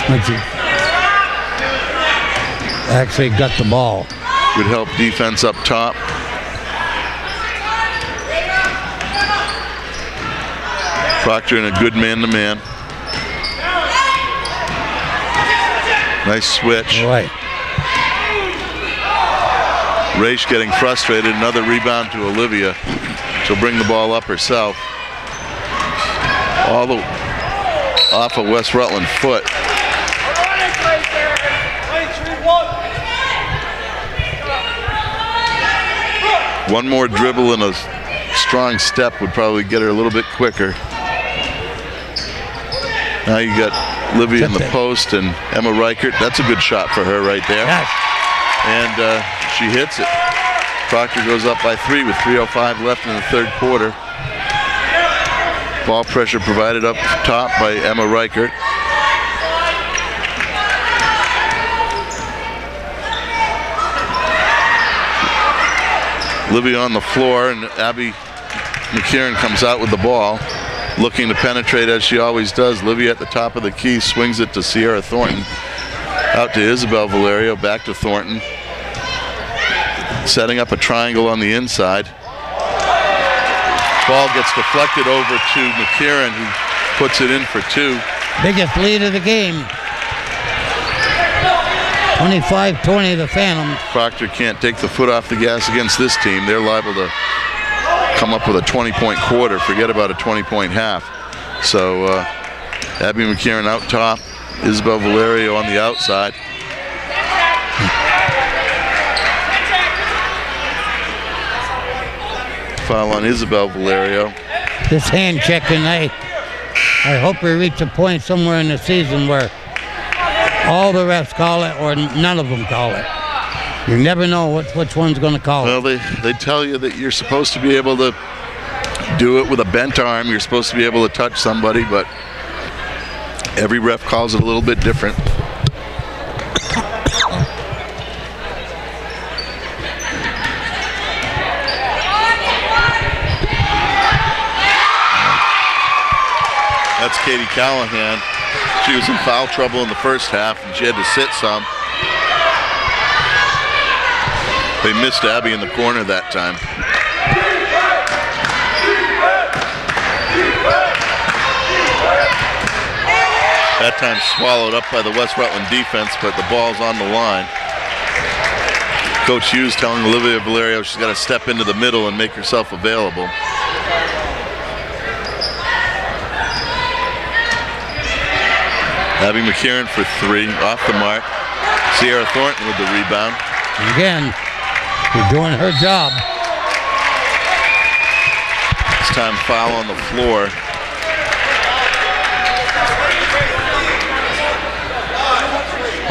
when she actually got the ball. Would help defense up top. Proctor in a good man-to-man. Nice switch. All right. Raish getting frustrated. Another rebound to Olivia. She'll bring the ball up herself. All the off of West Rutland foot. One more dribble and a strong step would probably get her a little bit quicker. Now you got Livia in the post and Emma Reichert. That's a good shot for her right there. Yes. And she hits it. Proctor goes up by 3 with 3:05 left in the third quarter. Ball pressure provided up top by Emma Reichert. Livia on the floor, and Abby McKieran comes out with the ball, looking to penetrate as she always does. Livia at the top of the key, swings it to Sierra Thornton. Out to Isabel Valerio, back to Thornton. Setting up a triangle on the inside. Ball gets deflected over to McKieran, who puts it in for 2. Biggest lead of the game. 25-20 the Phantoms. Proctor can't take the foot off the gas against this team. They're liable to come up with a 20-point quarter. Forget about a 20-point half. So Abby McKieran out top. Isabel Valerio on the outside. Foul on Isabel Valerio. This hand checking, I hope we reach a point somewhere in the season where all the refs call it or none of them call it. You never know which one's going to call Well, it. they tell you that you're supposed to be able to do it with a bent arm. You're supposed to be able to touch somebody, but every ref calls it a little bit different. That's Katie Callahan. She was in foul trouble in the first half, and she had to sit some. They missed Abby in the corner that time. That time swallowed up by the West Rutland defense, but the ball's on the line. Coach Hughes telling Olivia Valerio she's got to step into the middle and make herself available. Abby McKieran for 3, off the mark. Sierra Thornton with the rebound. Again, she's doing her job. This time foul on the floor.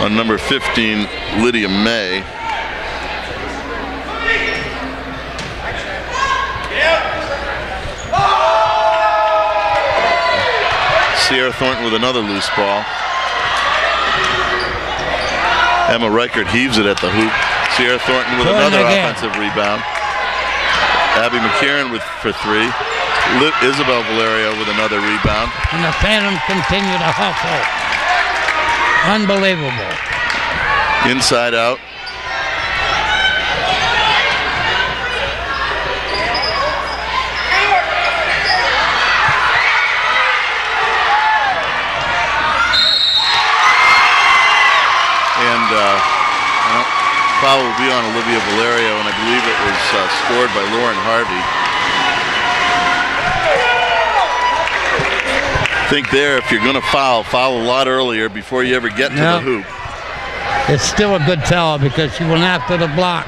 On number 15, Lydia May. Sierra Thornton with another loose ball. Emma Reichert heaves it at the hoop. Sierra Thornton with another offensive rebound. Abby McKieran for 3. Isabel Valerio with another rebound. And the Phantoms continue to hustle. Unbelievable. Inside out. Foul will be on Olivia Valerio, and I believe it was scored by Lauren Harvey. think there, if you're going to foul a lot earlier before you ever get to the hoop. It's still a good foul because she went after the block.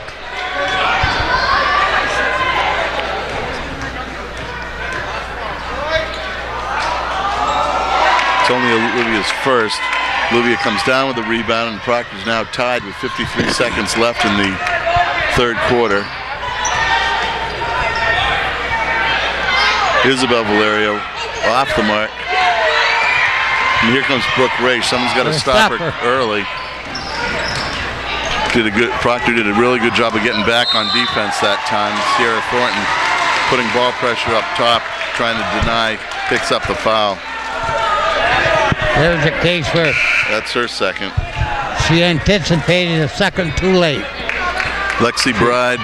It's only Olivia's first. Olivia comes down with the rebound, and Proctor's now tied with 53 seconds left in the third quarter. Isabel Valerio off the mark. And here comes Brooke Ray. Someone's got to stop her early. Proctor did a really good job of getting back on defense that time. Sierra Thornton putting ball pressure up top, trying to deny, picks up the foul. There's a case where that's her second. She anticipated a second too late. Lexi Bride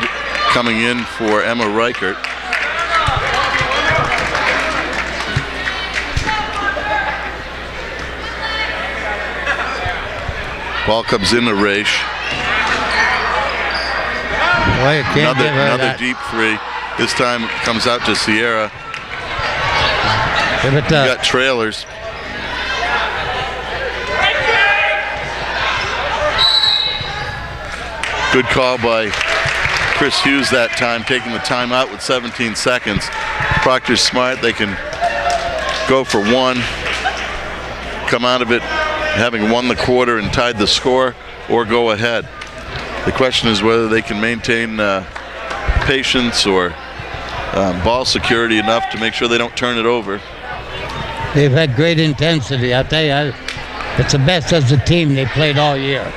coming in for Emma Reichert. Ball comes in to Raish. Another deep three. This time comes out to Sierra. You got trailers. Good call by Chris Hughes that time, taking the timeout with 17 seconds. Proctor's smart. They can go for one, come out of it having won the quarter and tied the score, or go ahead. The question is whether they can maintain patience or ball security enough to make sure they don't turn it over. They've had great intensity. I'll tell you, it's the best as a team they played all year.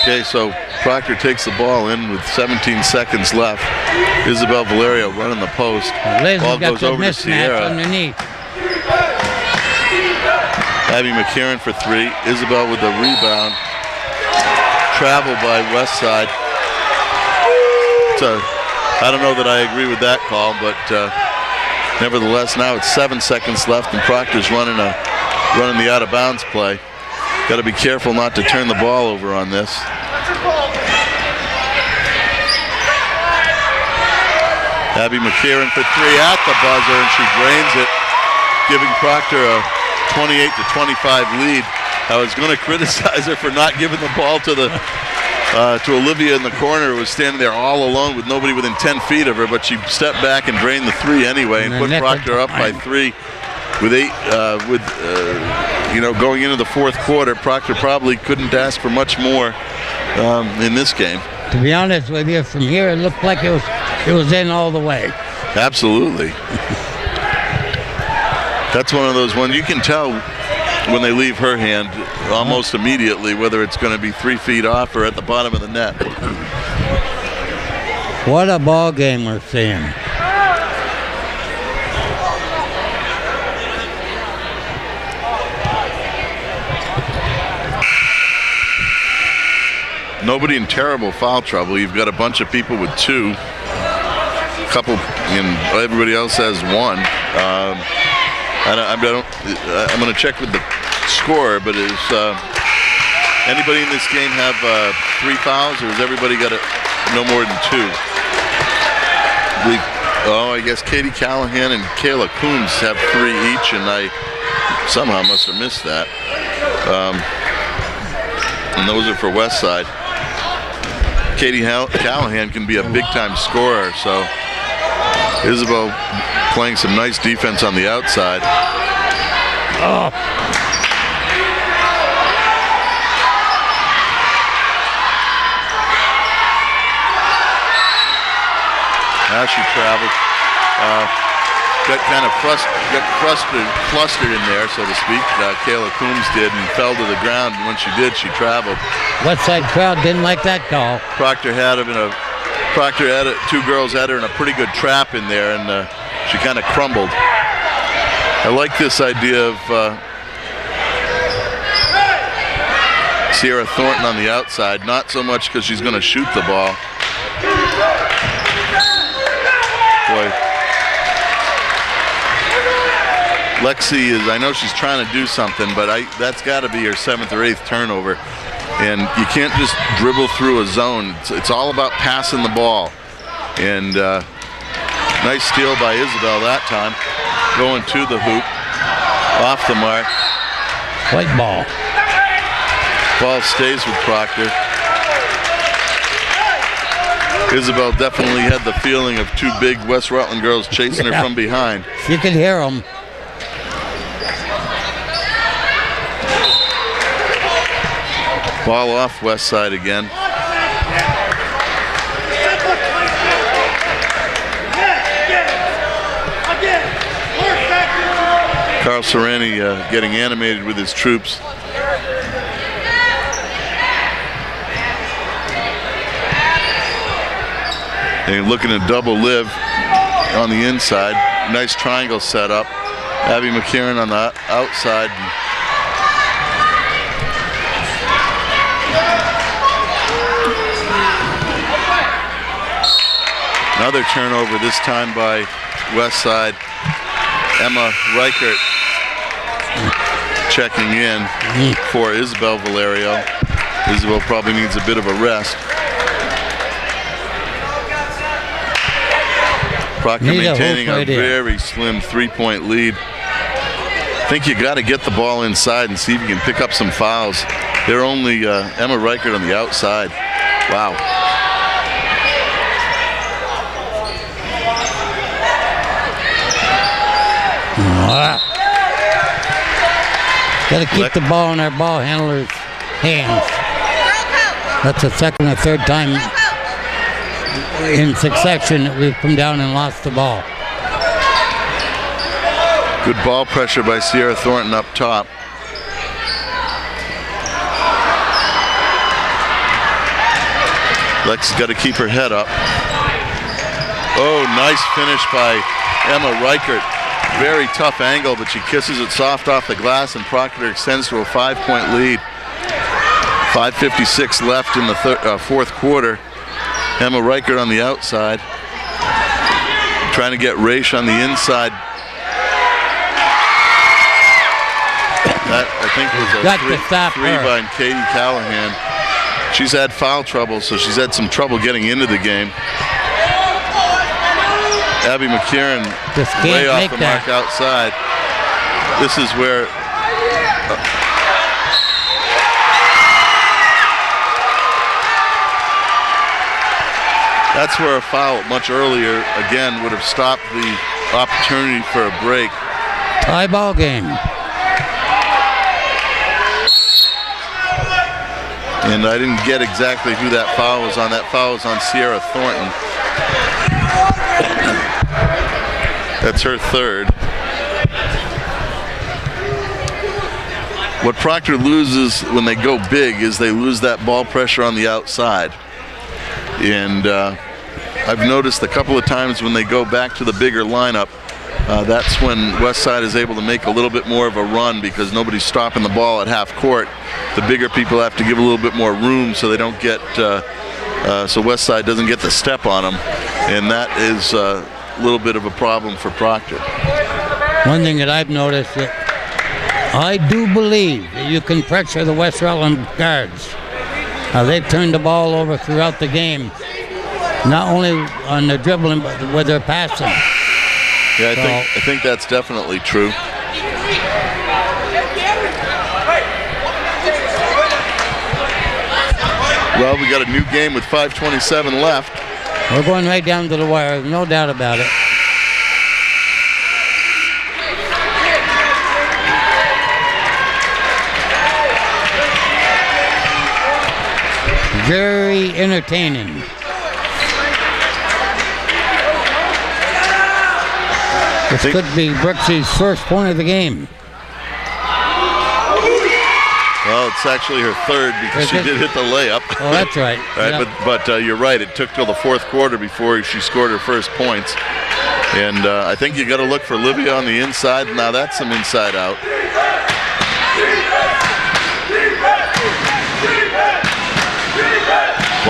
Okay, so Proctor takes the ball in with 17 seconds left. Isabel Valerio running the post. Ball goes over to Sierra. Underneath. Abby McCarron for three. Isabel with the rebound. Travel by Westside. I don't know that I agree with that call, but nevertheless, now it's 7 seconds left, and Proctor's running the out of bounds play. Got to be careful not to turn the ball over on this. Abby McCarron for three at the buzzer, and she drains it, giving Proctor a 28-25 lead. I was going to criticize her for not giving the ball to Olivia in the corner, who was standing there all alone with nobody within 10 feet of her, but she stepped back and drained the three anyway and put Proctor up by three with going into the fourth quarter. Proctor probably couldn't ask for much more in this game. To be honest with you, from here it looked like it was in all the way. Absolutely. That's one of those ones you can tell when they leave her hand almost immediately whether it's going to be 3 feet off or at the bottom of the net. What a ball game we're seeing. Nobody in terrible foul trouble. You've got a bunch of people with two. Everybody else has one. I'm going to check with the score, but is anybody in this game have 3 fouls, or has everybody got no more than 2? I guess Katie Callahan and Kayla Coombs have 3 each, and I somehow must have missed that. And those are for Westside. Katie Callahan can be a big-time scorer, so Isabel playing some nice defense on the outside. Oh. Now she traveled. Got kind of flustered in there, so to speak. Kayla Coombs did, and fell to the ground. And when she did, she traveled. Westside crowd didn't like that call. Proctor had two girls had her in a pretty good trap in there, and she kind of crumbled. I like this idea of Sierra Thornton on the outside, not so much because she's going to shoot the ball. Boy. Lexi is, I know she's trying to do something, but that's got to be her 7th or 8th turnover. And you can't just dribble through a zone. It's all about passing the ball. And nice steal by Isabel that time. Going to the hoop. Off the mark. White ball. Ball stays with Proctor. Isabel definitely had the feeling of 2 big West Rutland girls chasing her from behind. You could hear them. Ball off West Side again. Carl Serrani getting animated with his troops. And looking to double Liv on the inside. Nice triangle setup. Abby McCarron on the outside. Another turnover, this time by West Side. Emma Reichert checking in for Isabel Valerio. Isabel probably needs a bit of a rest. Proctor maintaining a very slim 3-point lead. I think you got to get the ball inside and see if you can pick up some fouls. They're only Emma Reichert on the outside. Wow. Got to keep the ball in our ball handlers' hands. That's the 2nd or 3rd time in succession that we've come down and lost the ball. Good ball pressure by Sierra Thornton up top. Lex has got to keep her head up. Oh, nice finish by Emma Reichert. Very tough angle, but she kisses it soft off the glass, and Proctor extends to a 5-point lead. 5:56 left in the 4th quarter. Emma Reichert on the outside. Trying to get Raish on the inside. That, I think, was a three by Katie Callahan. She's had foul trouble, so she's had some trouble getting into the game. Abby McCarron way off the mark outside. This is where that's where a foul much earlier again would have stopped the opportunity for a break. Tie ball game. And I didn't get exactly who that foul was on. That foul was on Sierra Thornton. That's her 3rd. What Proctor loses when they go big is they lose that ball pressure on the outside. And I've noticed a couple of times when they go back to the bigger lineup, that's when West Side is able to make a little bit more of a run because nobody's stopping the ball at half court. The bigger people have to give a little bit more room so they don't get, so West Side doesn't get the step on them. And that is a little bit of a problem for Proctor. One thing that I've noticed, that I do believe that you can pressure the West Rutland guards. They've turned the ball over throughout the game, not only on the dribbling, but with their passing. Yeah, I think that's definitely true. Well, we got a new game with 5:27 left. We're going right down to the wire, no doubt about it. Very entertaining. This could be Brooksy's first point of the game. Well, it's actually her 3rd because she did hit the layup. Oh, that's right. Right, yep. But you're right. It took till the 4th quarter before she scored her first points. And I think you got to look for Livia on the inside. Now that's some inside out.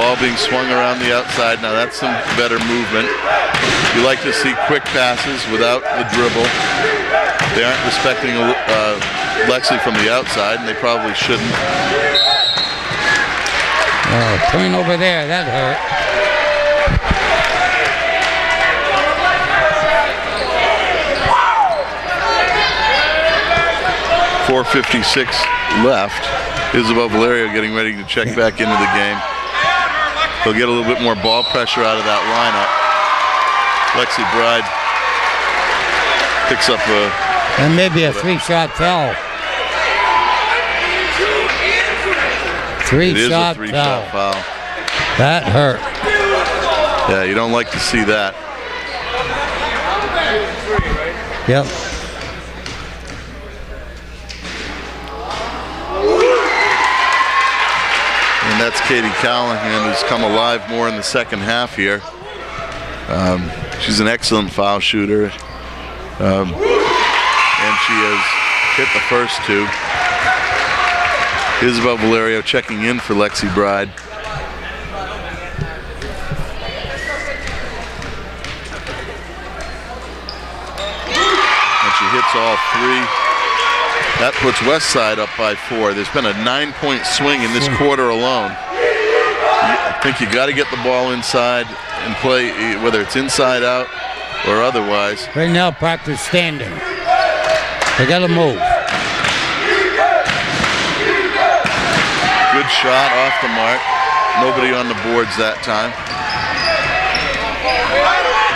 Ball being swung around the outside. Now that's some better movement. You like to see quick passes without the dribble. They aren't respecting Lexi from the outside, and they probably shouldn't. Oh, point over there, that hurt. .456 left. Isabel Valerio getting ready to check back into the game. He'll get a little bit more ball pressure out of that lineup. Lexi Bride picks up and maybe a three-shot foul. Three-shot foul. That hurt. Yeah, you don't like to see that. Yep. And that's Katie Callahan, who's come alive more in the second half here. She's an excellent foul shooter. And she has hit the first two. Isabel Valerio checking in for Lexi Bride. And she hits all three. That puts Westside up by 4. There's been a 9-point swing in this quarter alone. I think you got to get the ball inside and play, whether it's inside out or otherwise. Right now, Proctor's standing. They got to move. Good shot off the mark. Nobody on the boards that time.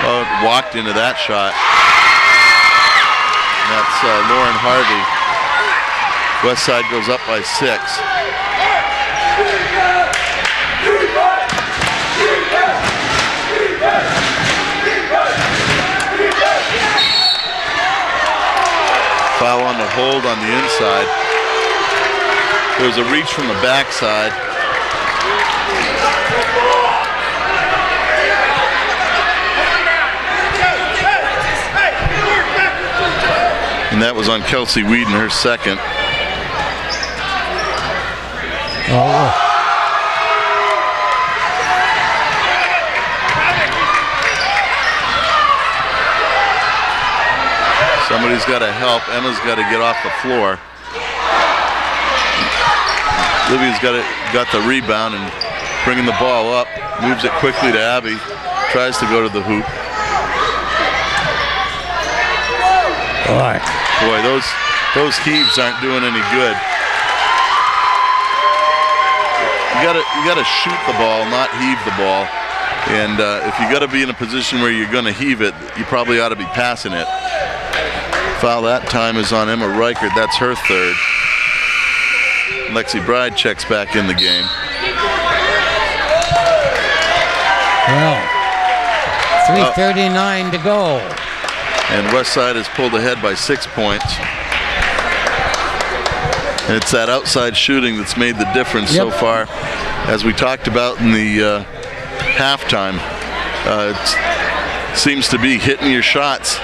Oh, walked into that shot. And that's Lauren Harvey. Westside goes up by 6. Foul on the hold on the inside. There was a reach from the backside. And that was on Kelsey Whedon, her second. Oh. Somebody's got to help. Emma's got to get off the floor. Livia's got the rebound and bringing the ball up. Moves it quickly to Abby. Tries to go to the hoop. Boy, those heaves aren't doing any good. You gotta shoot the ball, not heave the ball. And if you gotta be in a position where you're gonna heave it, you probably ought to be passing it. Foul that time is on Emma Reichert. That's her third. Lexi Bride checks back in the game. Well, 3:39 to go. And Westside has pulled ahead by 6 points. And it's that outside shooting that's made the difference so far. As we talked about in the halftime, it seems to be hitting your shots.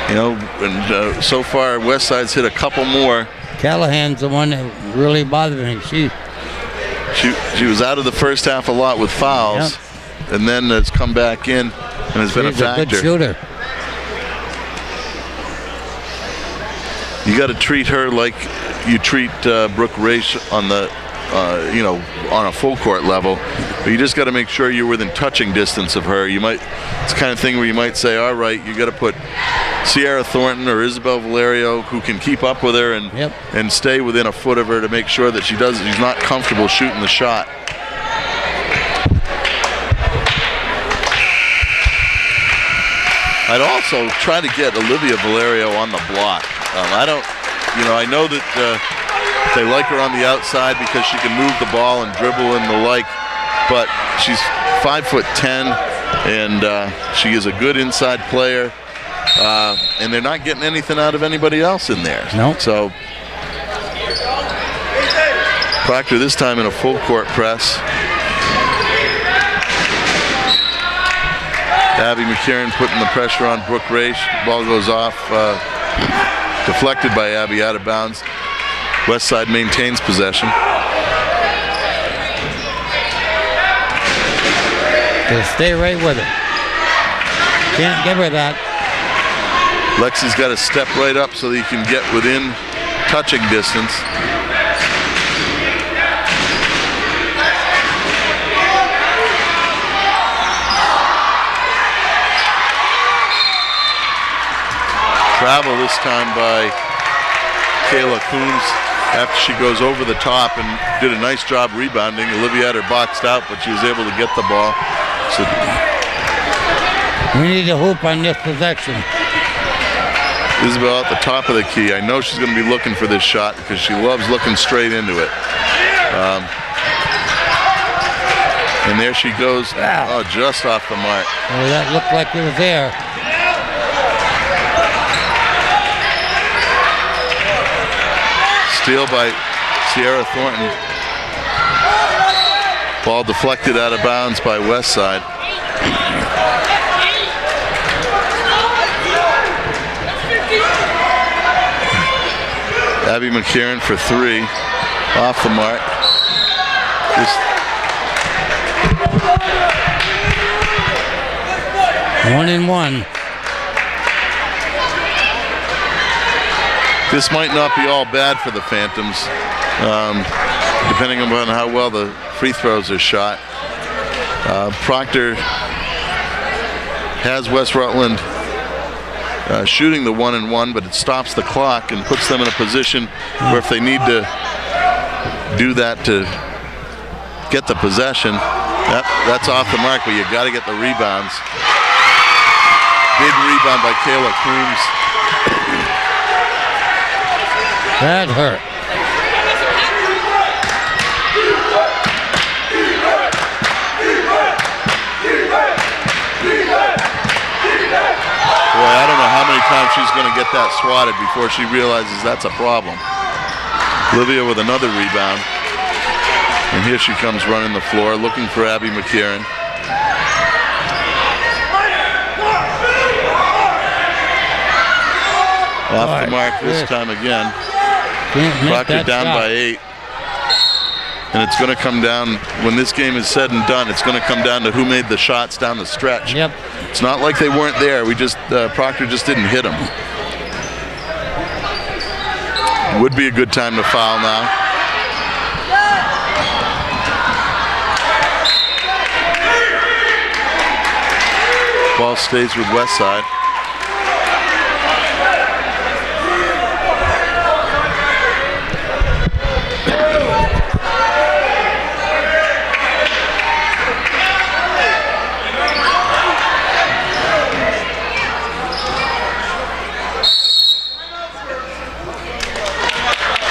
You know, and so far Westside's hit a couple more. Callahan's the one that really bothered me. She was out of the first half a lot with fouls, and then has come back in and has been a factor. A good shooter. You got to treat her like you treat Brooke Raish on the, on a full court level. But you just got to make sure you're within touching distance of her. It's the kind of thing where you might say, all right, you got to put Sierra Thornton or Isabel Valerio who can keep up with her and stay within a foot of her to make sure that she's not comfortable shooting the shot. I'd also try to get Olivia Valerio on the block. I know that they like her on the outside because she can move the ball and dribble and the like, but she's 5'10", and she is a good inside player, and they're not getting anything out of anybody else in there. No. So Proctor this time in a full court press. Abby McCarron putting the pressure on Brooke Raish. Ball goes off, deflected by Abby, out of bounds. Westside maintains possession. Just stay right with it. Can't give her that. Lexi's got to step right up so that he can get within touching distance. Travel this time by Kayla Coombs after she goes over the top and did a nice job rebounding. Olivia had her boxed out, but she was able to get the ball. So we need a hoop on this possession. Isabel at the top of the key. I know she's going to be looking for this shot because she loves looking straight into it. And there she goes. Oh, just off the mark. Oh, that looked like it was there. Steal by Sierra Thornton. Ball deflected out of bounds by Westside. Abby McCarron for three. Off the mark. Just 1-1. This might not be all bad for the Phantoms, depending on how well the free throws are shot. Proctor has West Rutland shooting the 1-1, but it stops the clock and puts them in a position where if they need to do that to get the possession, that's off the mark, but you got to get the rebounds. Big rebound by Kayla Coombs. That hurt. Boy, I don't know how many times she's going to get that swatted before she realizes that's a problem. Olivia with another rebound. And here she comes running the floor, looking for Abby McCarron. Off the mark this time again. Proctor down by 8. And it's going to come down, when this game is said and done, it's going to come down to who made the shots down the stretch. Yep. It's not like they weren't there. Proctor just didn't hit them. Would be a good time to foul now. Ball stays with Westside.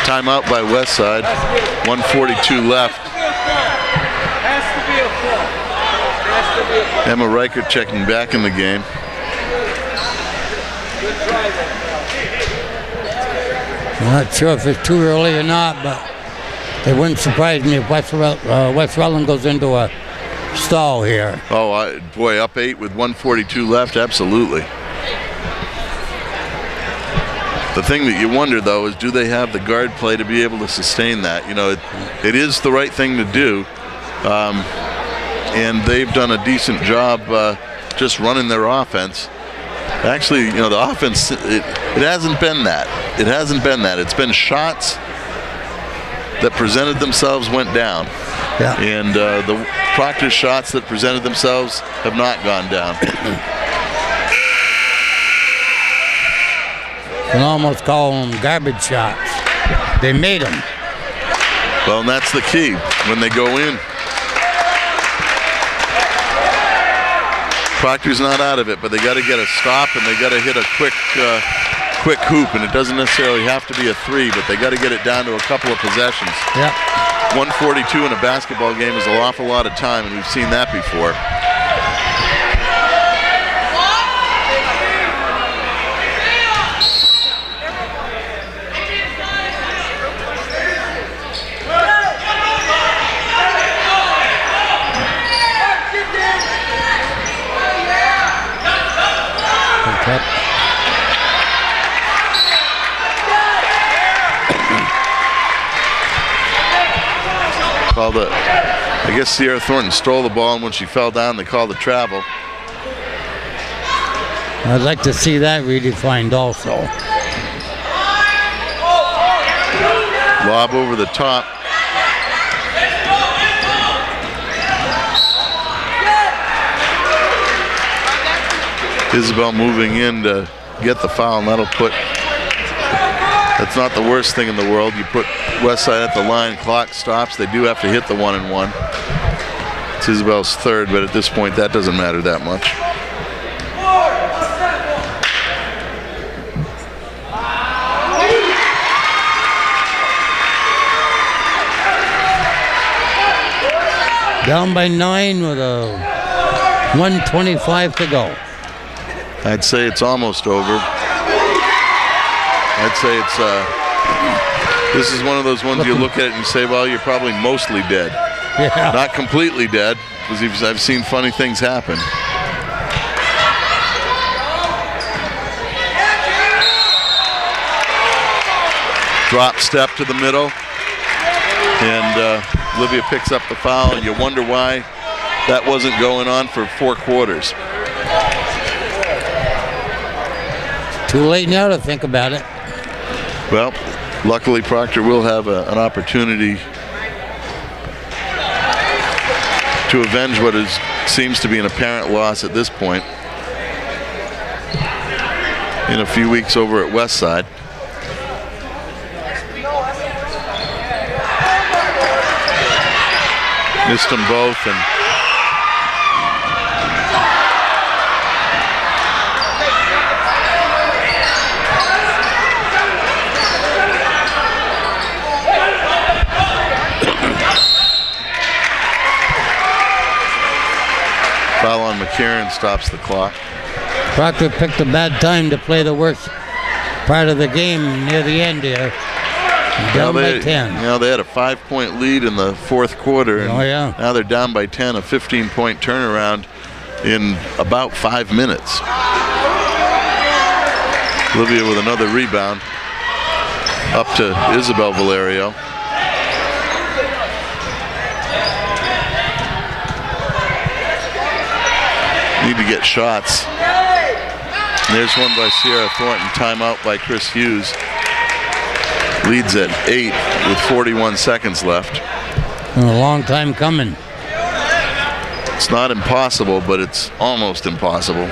Timeout by Westside. 1:42 left. Emma Reichert checking back in the game. I'm not sure if it's too early or not, but it wouldn't surprise me if West Rutland goes into a stall here. Oh, boy, up 8 with 1:42 left, absolutely. The thing that you wonder, though, is do they have the guard play to be able to sustain that? You know, it is the right thing to do, and they've done a decent job just running their offense. Actually, you know, the offense, it hasn't been that. It hasn't been that. It's been shots that presented themselves went down. Yeah. And the Proctor shots that presented themselves have not gone down. You can almost call them garbage shots. They made them. Well, and that's the key when they go in. Proctor's not out of it, but they got to get a stop and they got to hit a quick hoop, and it doesn't necessarily have to be a three, but they got to get it down to a couple of possessions. Yep. 1:42 in a basketball game is an awful lot of time, and we've seen that before. Called a I guess Sierra Thornton stole the ball, and when she fell down, they called a travel. I'd like to see that redefined also. Lob over the top. Isabel moving in to get the foul, and that'll put, that's not the worst thing in the world. You put Westside at the line, clock stops. They do have to hit the 1-and-1. It's Isabel's third, but at this point, that doesn't matter that much. Down by 9 with a 1:25 to go. I'd say it's almost over. I'd say it's, this is one of those ones you look at it and you say, well, you're probably mostly dead. Yeah. Not completely dead, because I've seen funny things happen. Drop step to the middle, and Olivia picks up the foul, and you wonder why that wasn't going on for 4 quarters. Too late now to think about it. Well, luckily Proctor will have an opportunity to avenge what seems to be an apparent loss at this point in a few weeks over at Westside. Missed them both, and foul on McCarron stops the clock. Proctor picked a bad time to play the worst part of the game near the end here. Down by 10. You know, they had a 5-point lead in the 4th quarter, and now they're down by 10, a 15-point turnaround in about 5 minutes. Olivia with another rebound up to Isabel Valerio. Need to get shots. And there's one by Sierra Thornton. Timeout by Chris Hughes. Leads at 8 with 41 seconds left. And a long time coming. It's not impossible, but it's almost impossible.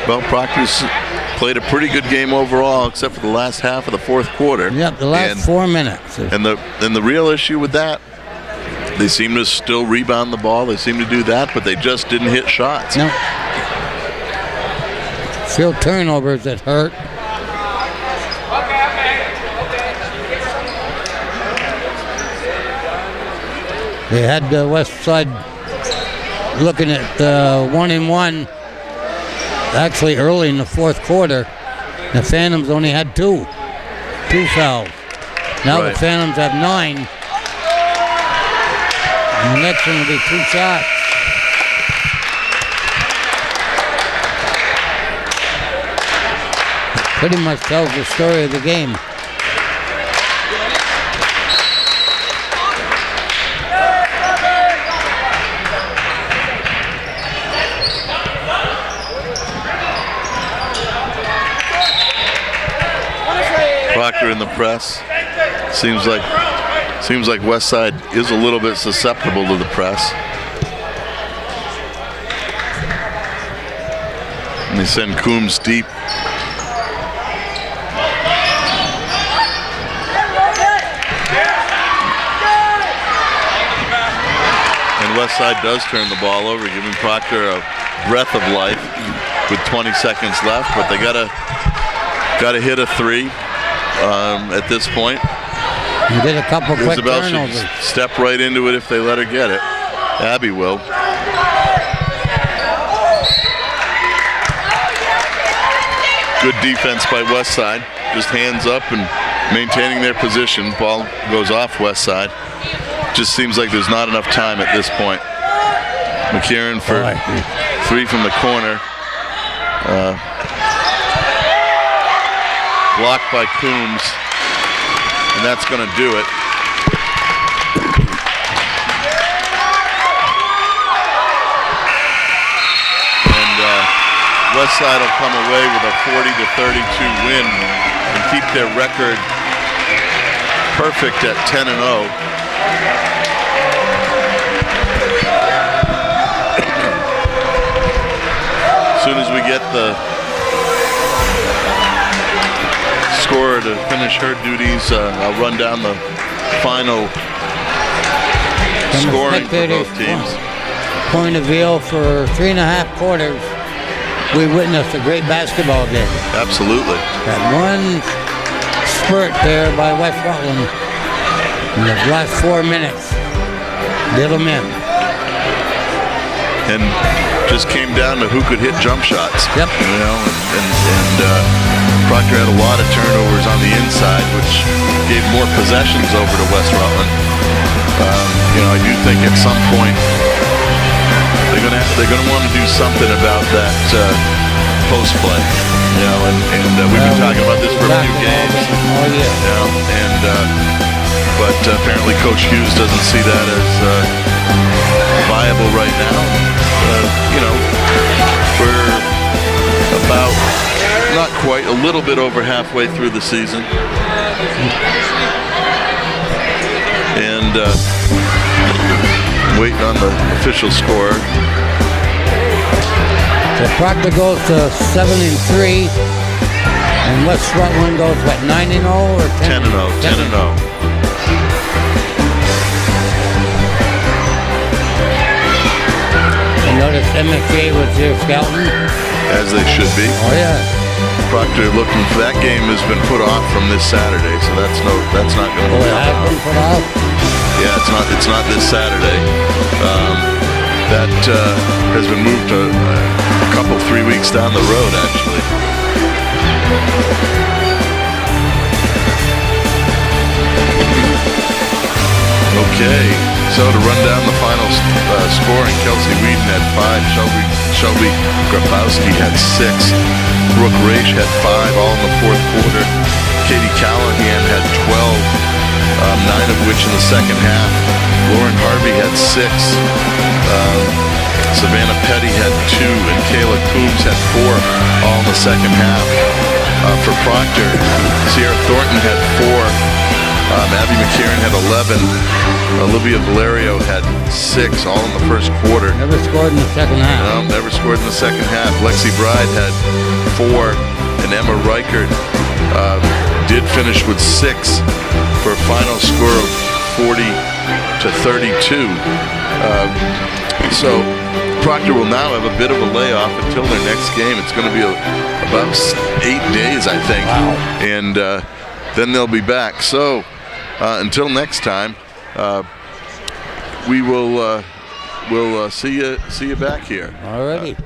Well, Proctor's played a pretty good game overall, except for the last half of the 4th quarter. Yep, the last 4 minutes. And the real issue with that, they seem to still rebound the ball. They seem to do that, but they just didn't hit shots. No. Few turnovers that hurt. They had the West Side looking at 1-and-1. Actually, early in the 4th quarter, the Phantoms only had 2 fouls. Now the Phantoms have 9. And the next one will be 2 shots. It pretty much tells the story of the game. Proctor in the press. Seems like Westside is a little bit susceptible to the press. And they send Coombs deep. And Westside does turn the ball over, giving Proctor a breath of life with 20 seconds left, but they gotta hit a 3 at this point. You did a couple quick Isabel turnovers. should step right into it if they let her get it. Abby will. Good defense by Westside. Just hands up and maintaining their position. Ball goes off Westside. just seems like there's not enough time at this point. McCarron for 3 from the corner. Blocked by Coombs, and that's going to do it. Westside will come away with a 40-32 win and keep their record perfect at 10-0. As soon as we get the scorer to finish her duties, I'll run down the final scoring for both teams. Point of view, for 3.5 quarters, we witnessed a great basketball game. Absolutely. That one spurt there by West Rutland in the last 4 minutes did them in. And just came down to who could hit jump shots. Yep. You know, and Proctor had a lot of turnovers on the inside, which gave more possessions over to West Rutland. You know, I do think at some point they're gonna want to do something about that post play. You know, and we've been talking about this for a few games. Oh yeah. You know, and but apparently Coach Hughes doesn't see that as viable right now. You know, we're about, not quite, a little bit over halfway through the season. And waiting on the official score. So Proctor goes to 7-3, and West Rutland goes, what, 9-0 or 10-0? 10-0. I noticed MFA was there scouting. As they should be. Oh yeah. Proctor looking for that game has been put off from this Saturday, so that's not going to Oh, be it has been put off? Yeah, it's not this Saturday. That has been moved to a couple, 3 weeks down the road, actually. Okay, so to run down the final scoring, Kelsey Whedon had 5, Shelby Grabowski had 6, Brooke Raish had 5, all in the fourth quarter. Katie Callahan had 12, 9 of which in the second half. Lauren Harvey had 6. Savannah Petty had 2, and Kayla Coombs had 4, all in the second half. For Proctor, Sierra Thornton had 4. Abby McCarron had 11. Olivia Valerio had 6, all in the first quarter. Never scored in the second half. No, never scored in the second half. Lexi Bride had 4, and Emma Reichert did finish with 6 for a final score of 40-32. So Proctor will now have a bit of a layoff until their next game. It's going to be about 8 days, I think. Wow. And then they'll be back. So until next time, we will we'll see you back here. Alrighty.